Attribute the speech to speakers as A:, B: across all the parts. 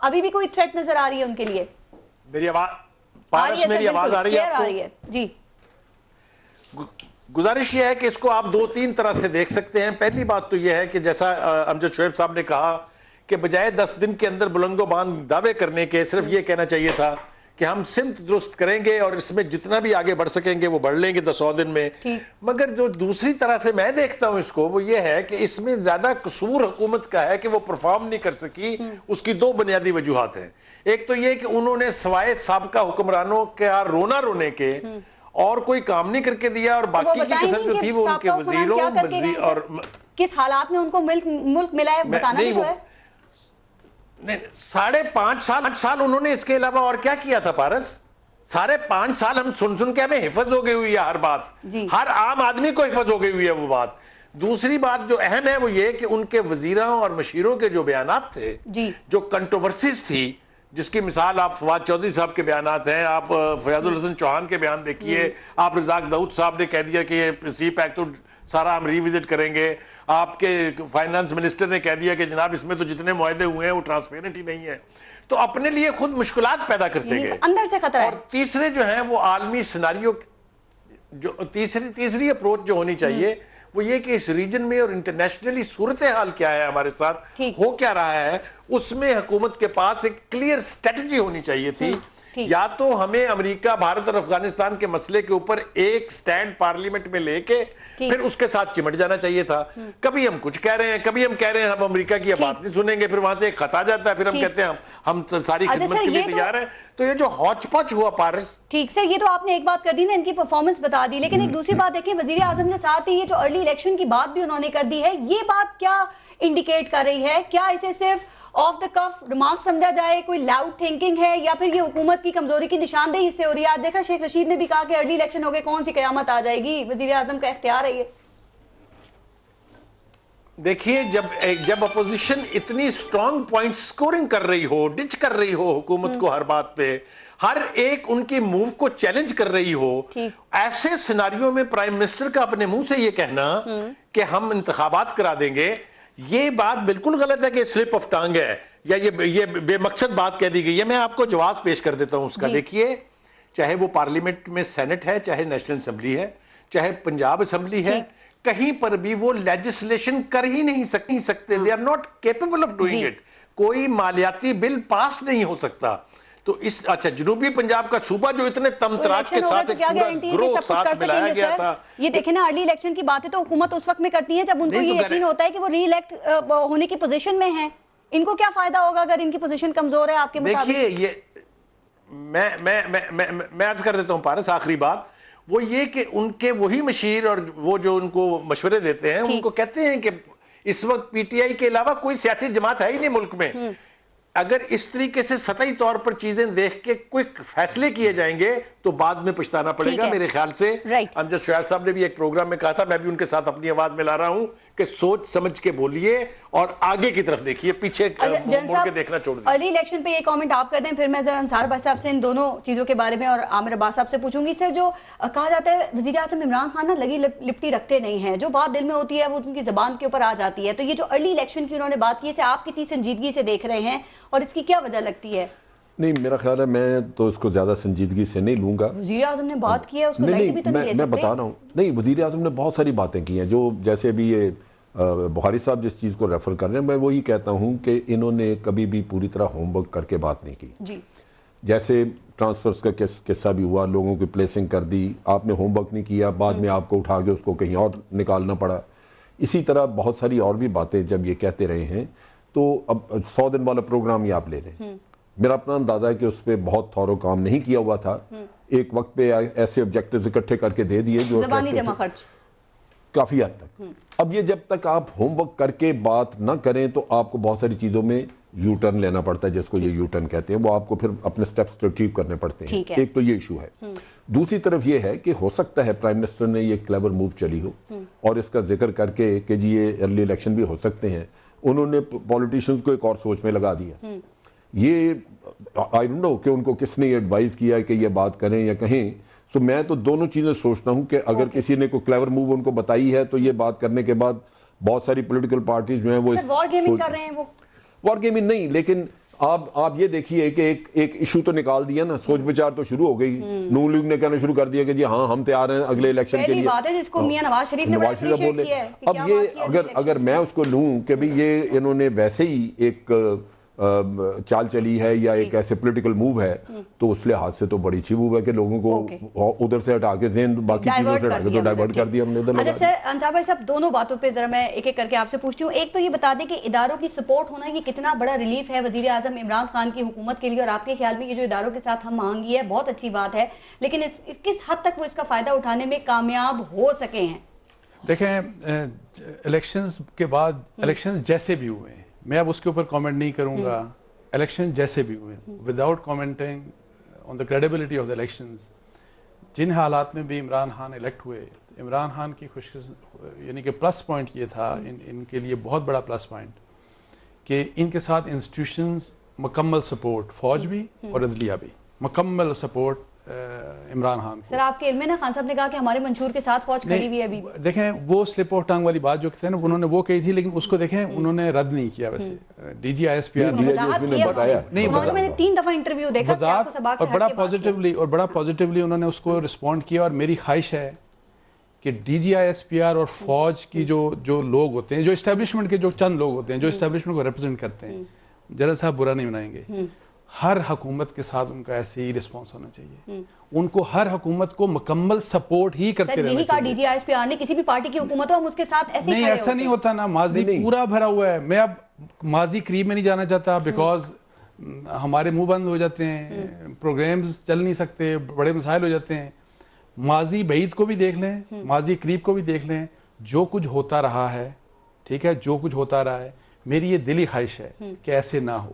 A: ابھی بھی کوئی تھریٹ نظر آ رہی ہے ان کے لیے؟
B: میری آواز پارس میری آواز آ رہی ہے آپ کو؟
A: جی
B: گزارش یہ ہے کہ اس کو آپ دو تین طرح سے دیکھ سکتے ہیں. پہلی بات تو یہ ہے کہ جیسا امجد شعیب صاحب نے کہا کہ بجائے 10 دن کے اندر بلند و باند دعوے کرنے کے صرف یہ کہنا چاہیے تھا کہ ہم سمت درست کریں گے اور اس میں جتنا بھی آگے بڑھ سکیں گے وہ بڑھ لیں گے 100 دن میں. مگر جو دوسری طرح سے میں دیکھتا ہوں اس کو وہ یہ ہے کہ اس میں زیادہ قصور حکومت کا ہے کہ وہ پرفارم نہیں کر سکی. اس کی دو بنیادی وجوہات ہیں. ایک تو یہ کہ انہوں نے سوائے سابقہ حکمرانوں کا رونا رونے کے اور کوئی کام نہیں کر کے دیا, اور باقی کی قسم جو تھی وہ ان کے وزیروں اور
A: کس حالات میں ان کو ملک ملا ہے بتانا بھی تو ہے.
B: نہیں 5.5 سال انہوں نے اس کے علاوہ اور کیا کیا تھا پارس؟ 5.5 سال ہم سن کے ہمیں حفظ ہو گئی ہوئی ہے ہر بات, ہر عام آدمی کو حفظ ہو گئی ہوئی ہے وہ بات. دوسری بات جو اہم ہے وہ یہ کہ ان کے وزیراں اور مشیروں کے جو بیانات تھے, جو کنٹروورسیز تھی, جس کی مثال آپ فواد چودھری صاحب کے بیانات ہیں, آپ فیاض الحسن چوہان کے بیان دیکھیے, آپ رزاق داؤد صاحب نے کہہ دیا کہ یہ سی پیک تو سارا ہم ری وزٹ کریں گے, آپ کے فائنانس منسٹر نے کہہ دیا کہ جناب اس میں تو جتنے معاہدے ہوئے ہیں وہ ٹرانسپیرنٹ ہی نہیں ہے. تو اپنے لیے خود مشکلات پیدا کرتے گئے
A: اندر سے خطرہ ہے.
B: اور تیسرے جو ہیں وہ عالمی سیناریو, جو تیسری اپروچ جو ہونی چاہیے وہ یہ کہ اس ریجن میں اور انٹرنیشنلی صورتحال کیا ہے ہمارے ساتھ, ہو کیا رہا ہے, اس میں حکومت کے پاس ایک کلیئر سٹریٹجی ہونی چاہیے تھی. یا تو ہمیں امریکہ بھارت اور افغانستان کے مسئلے کے اوپر ایک سٹینڈ پارلیمنٹ میں لے کے پھر اس کے ساتھ چمٹ جانا چاہیے تھا. کبھی ہم کچھ کہہ رہے ہیں, کبھی ہم کہہ رہے ہیں ہم امریکہ کی بات نہیں سنیں گے, پھر وہاں سے ایک خط آ جاتا ہے, پھر ہم کہتے ہیں ہم ساری خدمت کے لیے تیار ہیں. تو یہ جو ہوچ پوچ ہوا پارس,
A: ٹھیک سر, یہ تو آپ نے ایک بات کر دی نا, ان کی پرفارمنس بتا دی, لیکن ایک دوسری بات دیکھیں, وزیر اعظم کے ساتھ ہی یہ جو ارلی الیکشن کی بات بھی انہوں نے کر دی ہے, یہ بات کیا انڈیکیٹ کر رہی ہے؟ کیا اسے صرف آف دا کف ریمارک سمجھا جائے, کوئی لاؤڈ تھنکنگ ہے, یا پھر یہ حکومت کی کمزوری کی نشاندہی سے ہو رہی ہے؟ آپ دیکھا شیخ رشید نے بھی کہا کہ ارلی الیکشن ہو گئے کون سی قیامت آ جائے گی, وزیر اعظم کا اختیار ہے یہ.
B: دیکھیے جب اپوزیشن اتنی سٹرونگ پوائنٹ سکورنگ کر رہی ہو, ڈچ کر رہی ہو حکومت کو ہر بات پہ, ہر ایک ان کی موو کو چیلنج کر رہی ہو, ایسے سیناریوں میں پرائم منسٹر کا اپنے منہ سے یہ کہنا کہ ہم انتخابات کرا دیں گے, یہ بات بالکل غلط ہے کہ سلپ آف ٹانگ ہے یا یہ بے مقصد بات کہہ دی گئی ہے. میں آپ کو جواز پیش کر دیتا ہوں اس کا. دیکھیے, چاہے وہ پارلیمنٹ میں سینٹ ہے, چاہے نیشنل اسمبلی ہے, چاہے پنجاب اسمبلی ہے, کہیں پر بھی وہ لیجسلیشن کر ہی نہیں سکتے. they are not capable of doing it. کوئی مالیاتی بل پاس نہیں ہو سکتا. تو اس اچھا جنوبی پنجاب کا صوبہ جو اتنے تمتراج کے ساتھ ایک پورا گروہ ساتھ ملایا گیا تھا.
A: یہ دیکھیں نا, ارلی الیکشن کی باتیں تو حکومت اس وقت میں کرتی ہے جب ان کو یہ یقین ہوتا ہے کہ وہ ری الیکٹ ہونے کی پوزیشن میں ہیں. ان کو کیا فائدہ ہوگا اگر ان کی پوزیشن کمزور ہے آپ کے مطابق؟
B: دیکھیے یہ میں عرض کر دیتا ہوں پارس, آخری بات وہ یہ کہ ان کے وہی مشیر اور وہ جو ان کو مشورے دیتے ہیں ان کو کہتے ہیں کہ اس وقت پی ٹی آئی کے علاوہ کوئی سیاسی جماعت ہے ہی نہیں ملک میں. اگر اس طریقے سے سطحی طور پر چیزیں دیکھ کے کوئک فیصلے کیے جائیں گے تو بعد میں پچھتانا پڑے گا میرے خیال سے. امجد شعیب صاحب نے بھی ایک پروگرام میں کہا تھا, میں بھی ان کے ساتھ اپنی آواز ملا رہا ہوں کہ سوچ سمجھ کے بولیے اور آگے کی طرف دیکھیے, پیچھے مڑ کے دیکھنا چھوڑ دیں.
A: ارلی الیکشن پہ یہ کامنٹ آپ کر دیں, پھر میں ذرا انصار بھائی صاحب سے ان دونوں چیزوں کے بارے میں اور عامر عباس صاحب سے پوچھوں گی. سر, جو کہا جاتا ہے وزیر اعظم عمران خان نا لگی لپٹی رکھتے نہیں ہیں, جو بات دل میں ہوتی ہے وہ ان کی زبان کے اوپر آ جاتی ہے. تو یہ جو ارلی الیکشن کی انہوں نے بات کی, اسے آپ کتنی سنجیدگی سے دیکھ رہے ہیں اور اس کی کیا وجہ لگتی ہے؟
C: نہیں, میرا خیال ہے میں تو اس کو زیادہ سنجیدگی سے نہیں لوں گا.
A: وزیر اعظم نے بات کی ہے, اس کو لائٹ بھی تو نہیں لے سکتے.
C: میں بتا رہا ہوں, نہیں, وزیر اعظم نے بہت ساری باتیں کی ہیں, جو جیسے بھی یہ بخاری صاحب جس چیز کو ریفر کر رہے ہیں, میں وہی کہتا ہوں کہ انہوں نے کبھی بھی پوری طرح ہوم ورک کر کے بات نہیں کی. جیسے ٹرانسفرز کا قصہ بھی ہوا, لوگوں کی پلیسنگ کر دی, آپ نے ہوم ورک نہیں کیا, بعد میں آپ کو اٹھا کے اس کو کہیں اور نکالنا پڑا. اسی طرح بہت ساری اور بھی باتیں جب یہ کہتے رہے ہیں, تو اب 100 دن والا پروگرام یہ آپ لے لیں, میرا اپنا اندازہ ہے کہ اس پہ بہت تھورو کام نہیں کیا ہوا تھا. ایک وقت پہ ایسے آبجیکٹیوز اکٹھے کر کے دے دیے جو
A: زبانی جمع خرچ
C: کافی حد تک. اب یہ جب تک آپ ہوم ورک کر کے بات نہ کریں تو آپ کو بہت ساری چیزوں میں یو ٹرن لینا پڑتا ہے, جس کو یہ یو ٹرن کہتے ہیں, وہ آپ کو پھر اپنے سٹیپس ریٹریو کرنے پڑتے ہیں. ایک تو یہ ایشو ہے. دوسری طرف یہ ہے کہ ہو سکتا ہے پرائم منسٹر نے یہ کلیور موو چلی ہو اور اس کا ذکر کر کے کہ جی یہ ارلی الیکشن بھی ہو سکتے ہیں, انہوں نے پولیٹیشنز کو ایک اور سوچ میں لگا دیا. یہ آئی ڈونٹ نو کہ ان کو کس نے یہ ایڈوائز کیا کہ یہ بات کریں یا کہیں. سو میں تو دونوں چیزیں سوچتا ہوں کہ اگر کسی نے کوئی کلیور موو ان کو بتائی ہے تو یہ بات کرنے کے بعد بہت ساری پولیٹیکل پارٹیز جو ہیں وہ
A: وار گیمنگ کر رہے ہیں. وہ
C: وار گیمنگ نہیں, لیکن آپ یہ دیکھیے کہ ایک ایشو تو نکال دیا نا, سوچ بچار تو شروع ہو گئی. نون لیگ نے کہنا شروع کر دیا کہ جی ہاں ہم تیار ہیں اگلے الیکشن کے لیے.
A: پہلی بات ہے جس کو میاں نواز شریف نے بڑا اپریشیٹ کیا ہے.
C: اب یہ اگر میں اس کو لوں کہ بھی یہ انہوں نے ویسے ہی ایک چال چلی ہے یا ایک ایسے پولیٹیکل موو ہے, تو اس لحاظ سے تو بڑی اچھی موو ہے کہ لوگوں کو ادھر سے ہٹا کے ذہن باقی چیزوں سے ہٹا کے تو ڈائیورٹ کر دیا ہم نے ادھر لگا.
A: اچھا سر انصاف بھائی صاحب, دونوں باتوں پہ ذرا میں ایک ایک کر کے آپ سے پوچھتی ہوں. ایک تو یہ بتا دیں کہ اداروں کی سپورٹ ہونا یہ کتنا بڑا ریلیف ہے وزیر اعظم عمران خان کی حکومت کے لیے, اور آپ کے خیال میں یہ جو اداروں کے ساتھ ہم مانگی ہے بہت اچھی بات ہے, لیکن کس حد تک وہ اس کا فائدہ اٹھانے میں کامیاب ہو سکے ہیں؟
D: دیکھیں الیکشنز کے بعد الیکشنز جیسے بھی ہوئے ہیں, میں اب اس کے اوپر کامنٹ نہیں کروں گا, الیکشن جیسے بھی ہوئے without commenting on the credibility of the elections, جن حالات میں بھی عمران خان الیکٹ ہوئے, عمران خان کی یعنی کہ پلس پوائنٹ یہ تھا ان کے لیے بہت بڑا پلس پوائنٹ کہ ان کے ساتھ انسٹیٹیوشنز مکمل سپورٹ, فوج بھی اور عدلیہ بھی مکمل سپورٹ عمران خان کو.
A: سر آپ کے علم میں نا خان صاحب نے کہا کہ ہمارے منشور کے ساتھ فوج کھڑی ہوئی ہے ابھی.
D: دیکھیں وہ سلپ آف ٹنگ والی بات جو تھے نا انہوں نے وہ کہی تھی, لیکن اس کو دیکھیں انہوں نے رد نہیں کیا. ویسے D G I S P R
A: نے بتایا نہیں, میں نے 3 دفعہ انٹرویو دیکھا
D: اور بڑا پازیٹیولی انہوں نے اس کو رسپونڈ کیا. اور میری خواہش ہے کہ D G I S P R اور فوج کی جو لوگ ہوتے ہیں, جو اسٹیبلشمنٹ کے جو چند لوگ ہوتے ہیں جو اسٹیبلشمنٹ کو ریپرزینٹ کرتے ہیں, جنرل صاحب برا نہیں بنائیں گے, ہر حکومت کے ساتھ ان کا ایسے ہی رسپانس ہونا چاہیے. ان کو ہر حکومت کو مکمل سپورٹ ہی کرتے رہنا چاہیے.
A: D G I S P R نے کسی بھی پارٹی کی حکومت ہو ہم اس کے ساتھ ایسے
D: نہیں, ایسا نہیں ہوتا نا, ماضی پورا بھرا ہوا ہے. میں اب ماضی قریب میں نہیں جانا چاہتا بیکاز ہمارے منہ بند ہو جاتے ہیں, پروگرامز چل نہیں سکتے, بڑے مسائل ہو جاتے ہیں. ماضی بعید کو بھی دیکھ لیں, ماضی قریب کو بھی دیکھ لیں, جو کچھ ہوتا رہا ہے, ٹھیک ہے, جو کچھ ہوتا رہا ہے, میری یہ دلی خواہش ہے کہ ایسے نہ ہو.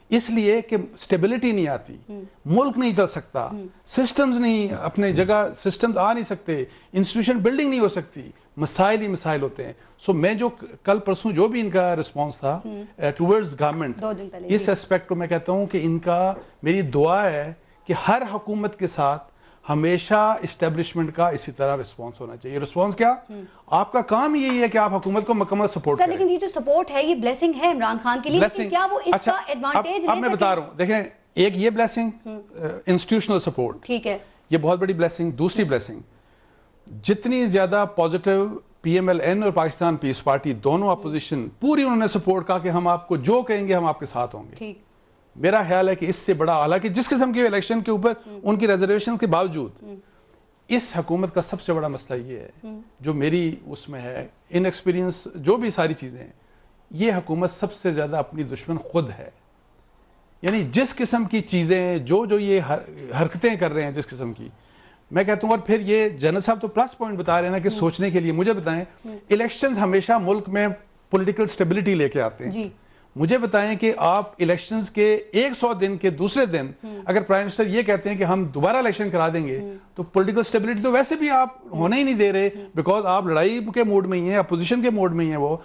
D: اس لیے کہ سٹیبلٹی نہیں آتی, ملک نہیں چل سکتا, سسٹمز نہیں اپنے جگہ, سسٹمز آ نہیں سکتے, انسٹیٹیوشن بلڈنگ نہیں ہو سکتی, مسائل ہی مسائل ہوتے ہیں. سو میں جو کل پرسوں جو بھی ان کا رسپانس تھا ٹورڈز گورنمنٹ, اس اسپیکٹ کو میں کہتا ہوں کہ ان کا میری دعا ہے کہ ہر حکومت کے ساتھ ہمیشہ اسٹیبلشمنٹ کا اسی طرح رسپانس ہونا چاہیے. رسپانس کیا, آپ کا کام یہی ہے کہ آپ حکومت کو مکمل سپورٹ کریں.
A: لیکن یہ جو سپورٹ ہے یہ بلیسنگ ہے عمران خان کے لیے, لیکن کیا وہ اس کا ایڈوانٹیج لے سکتے؟
D: اب میں بتا رہا ہوں, دیکھیں ایک یہ بلیسنگ انسٹیٹیوشنل سپورٹ,
A: ٹھیک ہے,
D: یہ بہت بڑی بلیسنگ. دوسری بلیسنگ, جتنی زیادہ positive P M L N اور پاکستان پیس پارٹی دونوں اپوزیشن پوری انہوں نے سپورٹ کہا کہ ہم آپ کو جو کہیں گے ہم آپ کے ساتھ ہوں گے.
A: ٹھیک,
D: میرا خیال ہے کہ اس سے بڑا, حالانکہ جس قسم کے الیکشن کے اوپر ان کی ریزرویشن کے باوجود اس حکومت کا سب سے بڑا مسئلہ یہ ہے جو میری اس میں ہے, ان ایکسپیرینس جو بھی ساری چیزیں ہیں, یہ حکومت سب سے زیادہ اپنی دشمن خود ہے. یعنی جس قسم کی چیزیں جو یہ حرکتیں کر رہے ہیں جس قسم کی, میں کہتا ہوں. اور پھر یہ جنرل صاحب تو پلس پوائنٹ بتا رہے ہیں نا کہ سوچنے کے لیے. مجھے بتائیں, الیکشنز ہمیشہ ملک میں پولیٹیکل سٹیبلٹی لے کے آتے ہیں. مجھے بتائیں کہ آپ الیکشنز کے 100 دن کے دوسرے دن اگر پرائم منسٹر یہ کہتے ہیں کہ ہم دوبارہ الیکشن کرا دیں گے, تو پولیٹیکل سٹیبلٹی تو ویسے بھی آپ ہونے ہی نہیں دے رہے بیکاز آپ لڑائی کے موڈ میں ہی ہیں, اپوزیشن کے موڈ میں ہی ہیں وہ.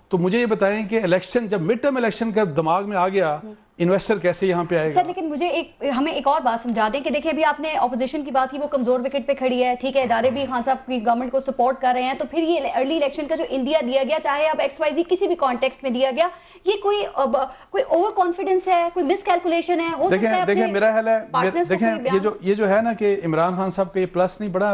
D: تو مجھے یہ بتائیں کہ الیکشن جب مڈ ٹرم الیکشن کا دماغ میں آ گیا, انویسٹر کیسے یہاں پہ آئے گا؟
A: سر لیکن مجھے ہمیں ایک اور بات سمجھا دیں کہ دیکھیں ابھی آپ نے اپوزیشن کی بات کی, وہ کمزور وکٹ پہ کھڑی ہے, ٹھیک ہے, ادارے بھی خان صاحب کی گورنمنٹ کو سپورٹ کر رہے ہیں, تو پھر یہ ارلی الیکشن کا جو انڈیا دیا گیا, چاہے اب ایکس وائی زی کسی بھی کانٹیکسٹ میں دیا گیا, یہ کوئی اوور کانفیڈنس ہے, کوئی مس کیلکولیشن ہے؟ ہو سکتا ہے
D: دیکھیں میرا خیال ہے, دیکھیں یہ جو ہے نا کہ عمران خان صاحب کا یہ پلس نہیں, بڑا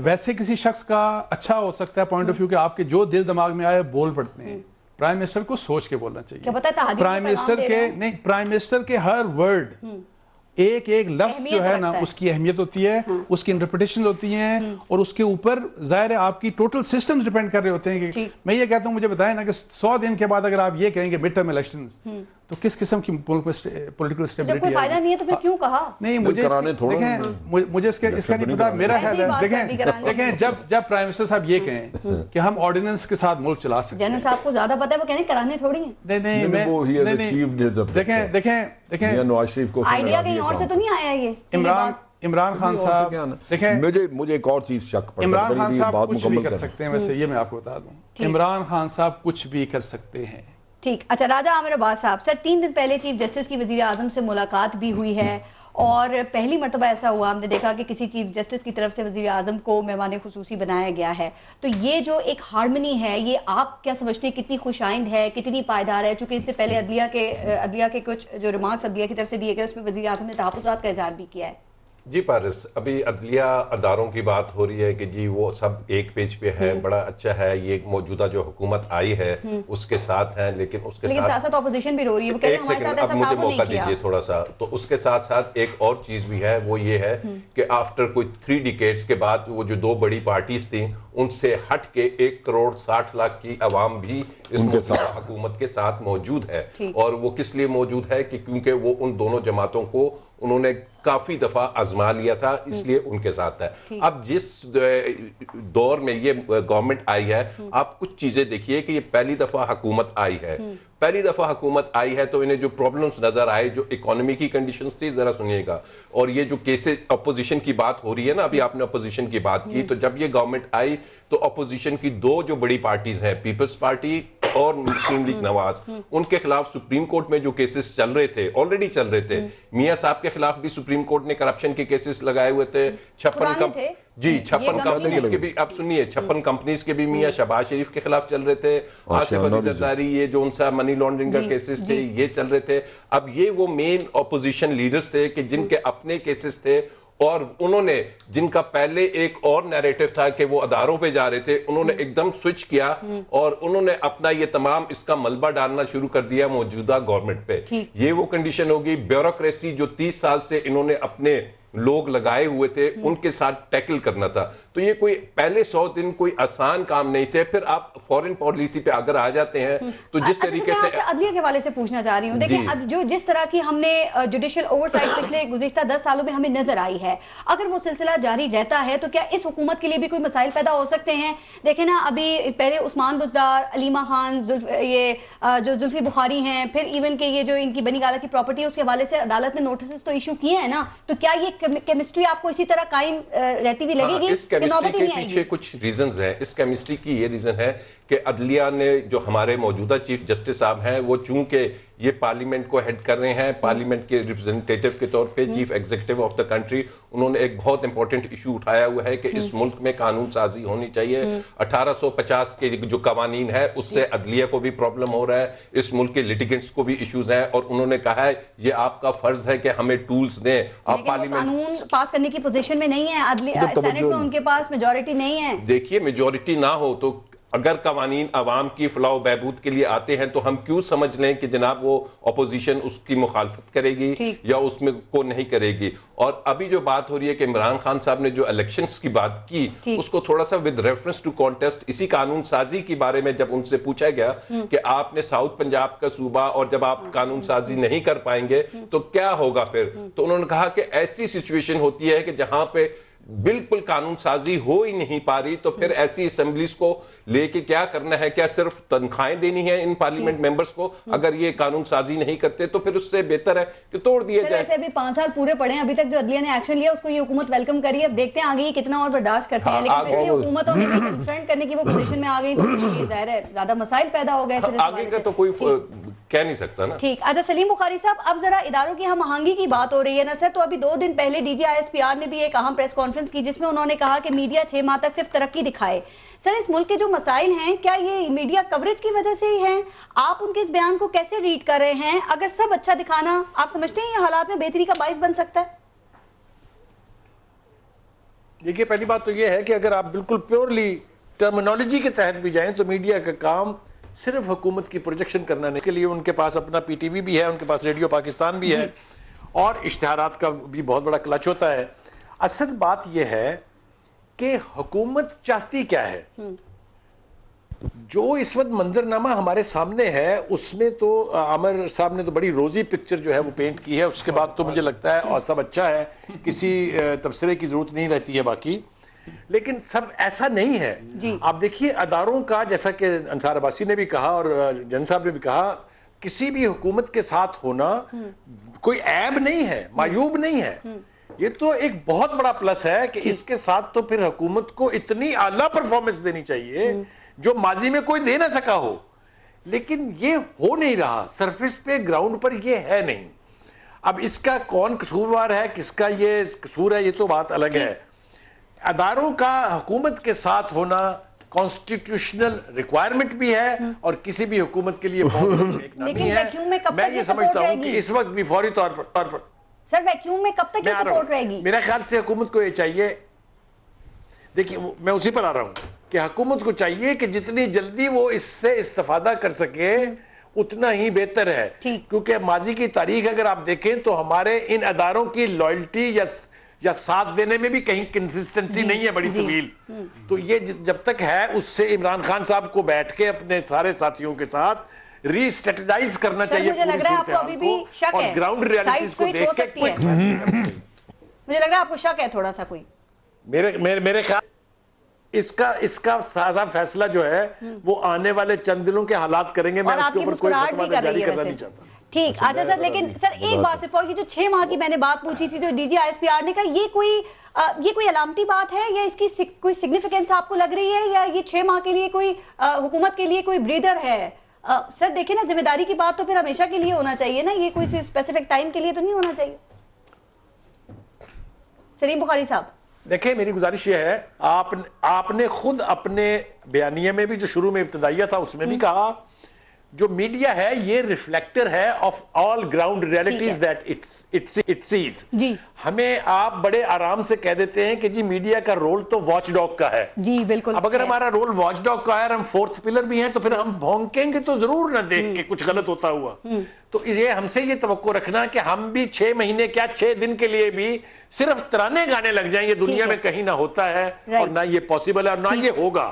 D: ویسے کسی شخص کا اچھا ہو سکتا ہے پوائنٹ آف ویو کہ آپ کے جو دل دماغ میں آئے بول پڑتے ہیں. پرائم منسٹر کو سوچ کے بولنا چاہیے. پرائم منسٹر کے ہر ورڈ, ایک ایک لفظ جو ہے نا اس کی اہمیت ہوتی ہے, اس کی انٹرپریٹیشن ہوتی ہیں, اور اس کے اوپر ظاہر ہے آپ کی ٹوٹل سسٹمز ڈیپینڈ کر رہے ہوتے ہیں. کہ میں یہ کہتا ہوں, مجھے بتائیں نا کہ 100 دن کے بعد اگر آپ یہ کہیں گے مڈ ٹرم الیکشنز, تو کس قسم کی پولیٹیکل اسٹیبلٹی ہے؟
A: جب کوئی فائدہ نہیں ہے تو پھر کیوں کہا؟
D: نہیں, مجھے اس کا نہیں پتا. میرا خیال ہے دیکھیں جب پرائم منسٹر صاحب یہ کہیں کہ ہم آرڈیننس کے ساتھ ملک چلا سکتے ہیں,
A: جنرل صاحب کو زیادہ پتہ ہے, وہ کہنے کرانے تھوڑی ہیں.
D: نہیں, دیکھیں
C: نواز شریف کو
A: آئیڈیا کہیں اور سے تو نہیں آیا یہ.
D: عمران خان صاحب, دیکھیں
C: مجھے ایک اور چیز شک پڑتا ہے,
D: عمران خان صاحب کچھ بھی کر سکتے ہیں. ویسے یہ میں آپ کو بتا دوں, عمران خان صاحب کچھ بھی کر سکتے ہیں.
A: ٹھیک, اچھا راجہ عامر عباس صاحب, سر 3 دن پہلے چیف جسٹس کی وزیر اعظم سے ملاقات بھی ہوئی ہے, اور پہلی مرتبہ ایسا ہوا ہم نے دیکھا کہ کسی چیف جسٹس کی طرف سے وزیر اعظم کو مہمان خصوصی بنایا گیا ہے. تو یہ جو ایک ہارمنی ہے یہ آپ کیا سمجھتے ہیں کتنی خوش آئند ہے, کتنی پائیدار ہے؟ چونکہ اس سے پہلے عدلیہ کے کچھ جو ریمارکس عدلیہ کی طرف سے دیے گئے اس میں وزیر اعظم نے تحفظات کا اظہار بھی کیا ہے.
E: جی پارس, ابھی عدلیہ اداروں کی بات ہو رہی ہے کہ جی وہ سب ایک پیج پہ ہے, بڑا اچھا ہے, یہ موجودہ جو حکومت آئی ہے اس کے ساتھ ہیں, لیکن اس کے ساتھ
A: سیاست اپوزیشن بھی رو رہی ہے, وہ کہتے ہیں ہمارے ساتھ ایسا
E: مجھے
A: تعاون
E: موقع
A: نہیں کیا.
E: دیجیے تھوڑا سا. تو اس کے ساتھ ساتھ ایک اور چیز بھی ہے, وہ یہ ہے کہ آفٹر کوئی 3 ڈیکیڈز کے بعد وہ جو 2 بڑی پارٹیز تھیں ان سے ہٹ کے 1.60 کروڑ کی عوام بھی اس موجودہ حکومت کے ساتھ موجود ہے. اور وہ کس لیے موجود ہے کہ کیونکہ وہ ان دونوں جماعتوں کو انہوں نے کافی دفعہ آزما لیا تھا, اس لیے ان کے ساتھ ہے. اب جس دور میں یہ گورنمنٹ آئی ہے, آپ کچھ چیزیں دیکھیے کہ یہ پہلی دفعہ حکومت آئی ہے. پہلی دفعہ حکومت آئی ہے تو انہیں جو پرابلمز نظر آئے, جو اکانومی کی کنڈیشنز تھی, ذرا سنیے گا. اور یہ جو کیسز اپوزیشن کی بات ہو رہی ہے نا, ابھی آپ نے اپوزیشن کی بات کی, تو جب یہ گورنمنٹ آئی تو اپوزیشن کی 2 جو بڑی پارٹیز ہیں, پیپلز پارٹی اور مسلم لیگ نواز, ان کے خلاف سپریم کورٹ میں جو کیسز چل رہے تھے, آلریڈی چل رہے تھے. میاں صاحب کے خلاف بھی سپریم کورٹ نے کرپشن کے کیسز لگائے ہوئے تھے. 56 کمپنیز کے بھی, اب سنیے, 56 کمپنیز کے بھی میاں شہباز شریف کے خلاف چل رہے تھے. آصف علی زرداری, یہ جو ان سے منی لانڈرنگ کا کیسز تھے, یہ چل رہے تھے. اب یہ وہ مین اپوزیشن لیڈرز تھے کہ جن کے اپنے کیسز تھے, اور انہوں نے جن کا پہلے ایک اور نیریٹو تھا کہ وہ اداروں پہ جا رہے تھے, انہوں نے ایک دم سوئچ کیا اور انہوں نے اپنا یہ تمام اس کا ملبہ ڈالنا شروع کر دیا موجودہ گورنمنٹ پہ. یہ وہ کنڈیشن ہوگی. بیوروکریسی جو 30 سال سے انہوں نے اپنے لوگ لگائے ہوئے تھے, ان کے ساتھ ٹیکل کرنا تھا. تو یہ کوئی پہلے 100 دن کوئی آسان کام نہیں تھے. پھر آپ فورن پالیسی پہ اگر آ جاتے ہیں تو جس طریقے سے
A: عدلیہ کے حوالے سے پوچھنا چاہ رہی ہوں, دیکھیں جو جس طرح کی ہم نے جوڈیشل اوورسائٹ پچھلے گزشتہ 10 سالوں میں ہمیں نظر آئی ہے, اگر وہ سلسلہ جاری رہتا ہے تو کیا اس حکومت کے لیے بھی کوئی مسائل پیدا ہو سکتے ہیں؟ دیکھیں نا, ابھی پہلے عثمان بزدار, علیمہ خان, یہ جو زلفی بخاری ہیں, پھر ایون کہ یہ جو ان کی بنی گالہ کی پراپرٹی ہے اس کے حوالے سے عدالت نے نوٹسز تو ایشو کیے ہیں نا. تو کیا یہ کیمسٹری آپ کو اسی طرح قائم رہتی بھی لگے گی؟
E: اس کیمسٹری کے پیچھے کچھ ریزنز ہیں. اس کیمسٹری کی یہ ریزن ہے کہ عدلیہ نے, جو ہمارے موجودہ چیف جسٹس صاحب ہیں, وہ چونکہ یہ پارلیمنٹ کو ہیڈ کر رہے ہیں, پارلیمنٹ کے ریپرزنٹیٹیو کے طور پہ, chief executive of the country, انہوں نے ایک بہت امپورٹنٹ ایشو اٹھایا ہوا ہے کہ اس ملک میں قانون سازی ہونی چاہیے. 1850 کے جو قوانین ہے اس سے عدلیہ کو بھی پرابلم ہو رہا ہے, اس ملک کے لٹیگنٹس کو بھی ایشوز ہیں, اور انہوں نے کہا ہے یہ آپ کا فرض ہے کہ ہمیں ٹولز دیں. آپ پارلیمنٹ
A: قانون پاس کرنے کی پوزیشن میں نہیں ہے, سینٹ میں ان کے پاس میجورٹی نہیں ہے.
E: دیکھیے, میجورٹی نہ ہو تو اگر قوانین عوام کی فلاح و بہبود کے لیے آتے ہیں تو ہم کیوں سمجھ لیں کہ جناب وہ اپوزیشن اس کی مخالفت کرے گی یا اس میں کو نہیں کرے گی. اور ابھی جو بات ہو رہی ہے کہ عمران خان صاحب نے جو الیکشنز کی بات کی, اس کو تھوڑا سا ود ریفرنس ٹو کانٹیسٹ, اسی قانون سازی کے بارے میں جب ان سے پوچھا گیا کہ آپ نے ساؤتھ پنجاب کا صوبہ, اور جب آپ قانون سازی نہیں کر پائیں گے تو کیا ہوگا پھر, تو انہوں نے کہا کہ ایسی سچویشن ہوتی ہے کہ جہاں پہ بالکل قانون سازی ہو ہی نہیں پا رہی, تو پھر ایسی اسمبلیز کو لے کے کیا کرنا ہے, کیا صرف تنخواہیں دینی ہیں ان پارلیمنٹ ممبرز کو؟ اگر یہ قانون سازی نہیں کرتے تو پھر اس سے بہتر ہے کہ توڑ دیا جائے.
A: ایسے ابھی 5 سال پورے پڑے ہیں, ابھی تک جو عدلیہ نے ایکشن لیا اس کو یہ حکومت ویلکم کری ہے. اب دیکھتے ہیں آگے یہ کتنا اور برداشت کرتے ہیں, لیکن پچھلی حکومتوں نے کنفرنٹ کرنے کی وہ پوزیشن میں آ گئی تو ظاہر ہے زیادہ مسائل پیدا ہو گئے.
E: آگے کا تو کوئی کہہ نہیں سکتا نا.
A: ٹھیک. اچھا سلیم بخاری صاحب, اب ذرا اداروں کی ہم آہنگی کی بات ہو رہی ہے نا سر, تو ابھی 2 دن پہلے ڈی جی ISPR نے بھی ایک اہم پریس کانفرنس کی جس میں انہوں نے کہا کہ میڈیا 6 ماہ تک صرف ترقی دکھائے. سر, اس ملک کے جو مسائل ہیں کیا یہ میڈیا کوریج کی وجہ سے ہی ہیں؟ آپ ان کے اس بیان کو کیسے ریڈ کر رہے ہیں؟ اگر سب اچھا دکھانا, آپ سمجھتے ہیں یہ حالات میں بہتری کا باعث بن سکتا ہے؟
B: دیکھیے, پہلی بات تو یہ ہے کہ اگر آپ بالکل پیورلی ٹرمینالوجی کے تحت بھی جائیں تو میڈیا کا کام صرف حکومت کی پروجیکشن کرنا نہیں, کے لیے ان کے پاس اپنا PTV بھی ہے, ان کے پاس ریڈیو پاکستان بھی ہے, اور اشتہارات کا بھی بہت بڑا کلچ ہوتا ہے. اصل بات یہ ہے کہ حکومت چاہتی کیا ہے. جو اس وقت منظرنامہ ہمارے سامنے ہے اس میں تو عامر صاحب نے تو بڑی روزی پکچر جو ہے وہ پینٹ کی ہے, اس کے بعد تو مجھے لگتا ہے اور سب اچھا ہے, کسی تبصرے کی ضرورت نہیں رہتی ہے باقی, لیکن سب ایسا نہیں ہے. آپ دیکھیے اداروں کا, جیسا کہ انصار عباسی نے بھی کہا اور جن صاحب نے بھی کہا, کسی بھی حکومت کے ساتھ ہونا کوئی عیب نہیں ہے, معیوب نہیں ہے, یہ تو ایک بہت بڑا پلس ہے کہ اس کے ساتھ تو پھر حکومت کو اتنی اعلیٰ پرفارمنس دینی چاہیے جو ماضی میں کوئی دے نہ سکا ہو, لیکن یہ ہو نہیں رہا, سرفیس پہ گراؤنڈ پر یہ ہے نہیں. اب اس کا کون قصوروار ہے، کس کا یہ قصور ہے، یہ تو بات الگ ہے. اداروں کا حکومت کے ساتھ ہونا کانسٹیٹیوشنل ریکوائرمنٹ بھی ہے اور کسی بھی حکومت کے لیے بہت ایک نامی ہے. میں یہ سمجھتا ہوں کہ اس وقت بھی فوری طور پر
A: سر ویکیوم میں کب تک یہ سپورٹ رہے گی؟
B: میرا خیال سے حکومت کو یہ چاہیے، دیکھیے میں اسی پر آ رہا ہوں کہ حکومت کو چاہیے کہ جتنی جلدی وہ اس سے استفادہ کر سکے اتنا ہی بہتر ہے. کیونکہ ماضی کی تاریخ اگر آپ دیکھیں تو ہمارے ان اداروں کی لائلٹی یا ساتھ دینے میں بھی کہیں کنسسٹنسی نہیں ہے بڑی طویل. تو یہ جب تک ہے اس سے عمران خان صاحب کو بیٹھ کے اپنے سارے ساتھیوں کے ساتھ ری اسٹریٹجائز کرنا چاہیے
A: مجھے لگ رہا ہے آپ کو ابھی بھی شک ہے،
B: اور گراؤنڈ ریالٹیز کو دیکھ کے کوئی فیصلہ کرنا چاہیے.
A: مجھے لگ رہا ہے آپ کو شک ہے تھوڑا سا کوئی.
B: میرے خیال اس کا سازا فیصلہ جو ہے وہ آنے والے چند دنوں کے حالات کریں گے. میں اس کے اوپر کوئی فتویٰ جاری کرنا نہیں چاہتا.
A: ٹھیک. اچھا سر، لیکن سر ایک بات صرف اور، یہ جو 6 ماہ کی میں نے بات پوچھی تھی جو ڈی جی ISPR نے کہا، یہ کوئی علامتی بات ہے یا اس کی کوئی سگنیفیکنس آپ کو لگ رہی ہے، یا یہ 6 ماہ کے لیے کوئی حکومت کے لیے کوئی بریدر ہے؟ سر دیکھیں نا، ذمہ داری کی بات تو پھر ہمیشہ کے لیے ہونا چاہیے نا، یہ کوئی اسپیسیفک ٹائم کے لیے تو نہیں ہونا چاہیے. سلیم بخاری صاحب
B: دیکھیں، میری گزارش یہ ہے، آپ نے خود اپنے بیانیے میں بھی جو شروع میں ابتدائیہ تھا اس میں بھی کہا جو میڈیا ہے یہ ریفلیکٹر ہے of all ground realities that it says. ہمیں آپ بڑے آرام سے کہہ دیتے ہیں کہ جی میڈیا کا رول تو واچ ڈاگ کا ہے.
A: جی بالکل.
B: اب اگر ہمارا رول واچ ڈاگ کا ہے اور ہم 4th پلر بھی ہیں تو پھر ہم بھونکیں گے تو ضرور نہ دیکھ کے کچھ غلط ہوتا ہوا. تو یہ ہم سے یہ توقع رکھنا کہ ہم بھی 6 مہینے کیا 6 دن کے لیے بھی صرف ترانے گانے لگ جائیں، یہ دنیا میں کہیں نہ ہوتا ہے اور نہ یہ پاسبل ہے اور نہ یہ ہوگا.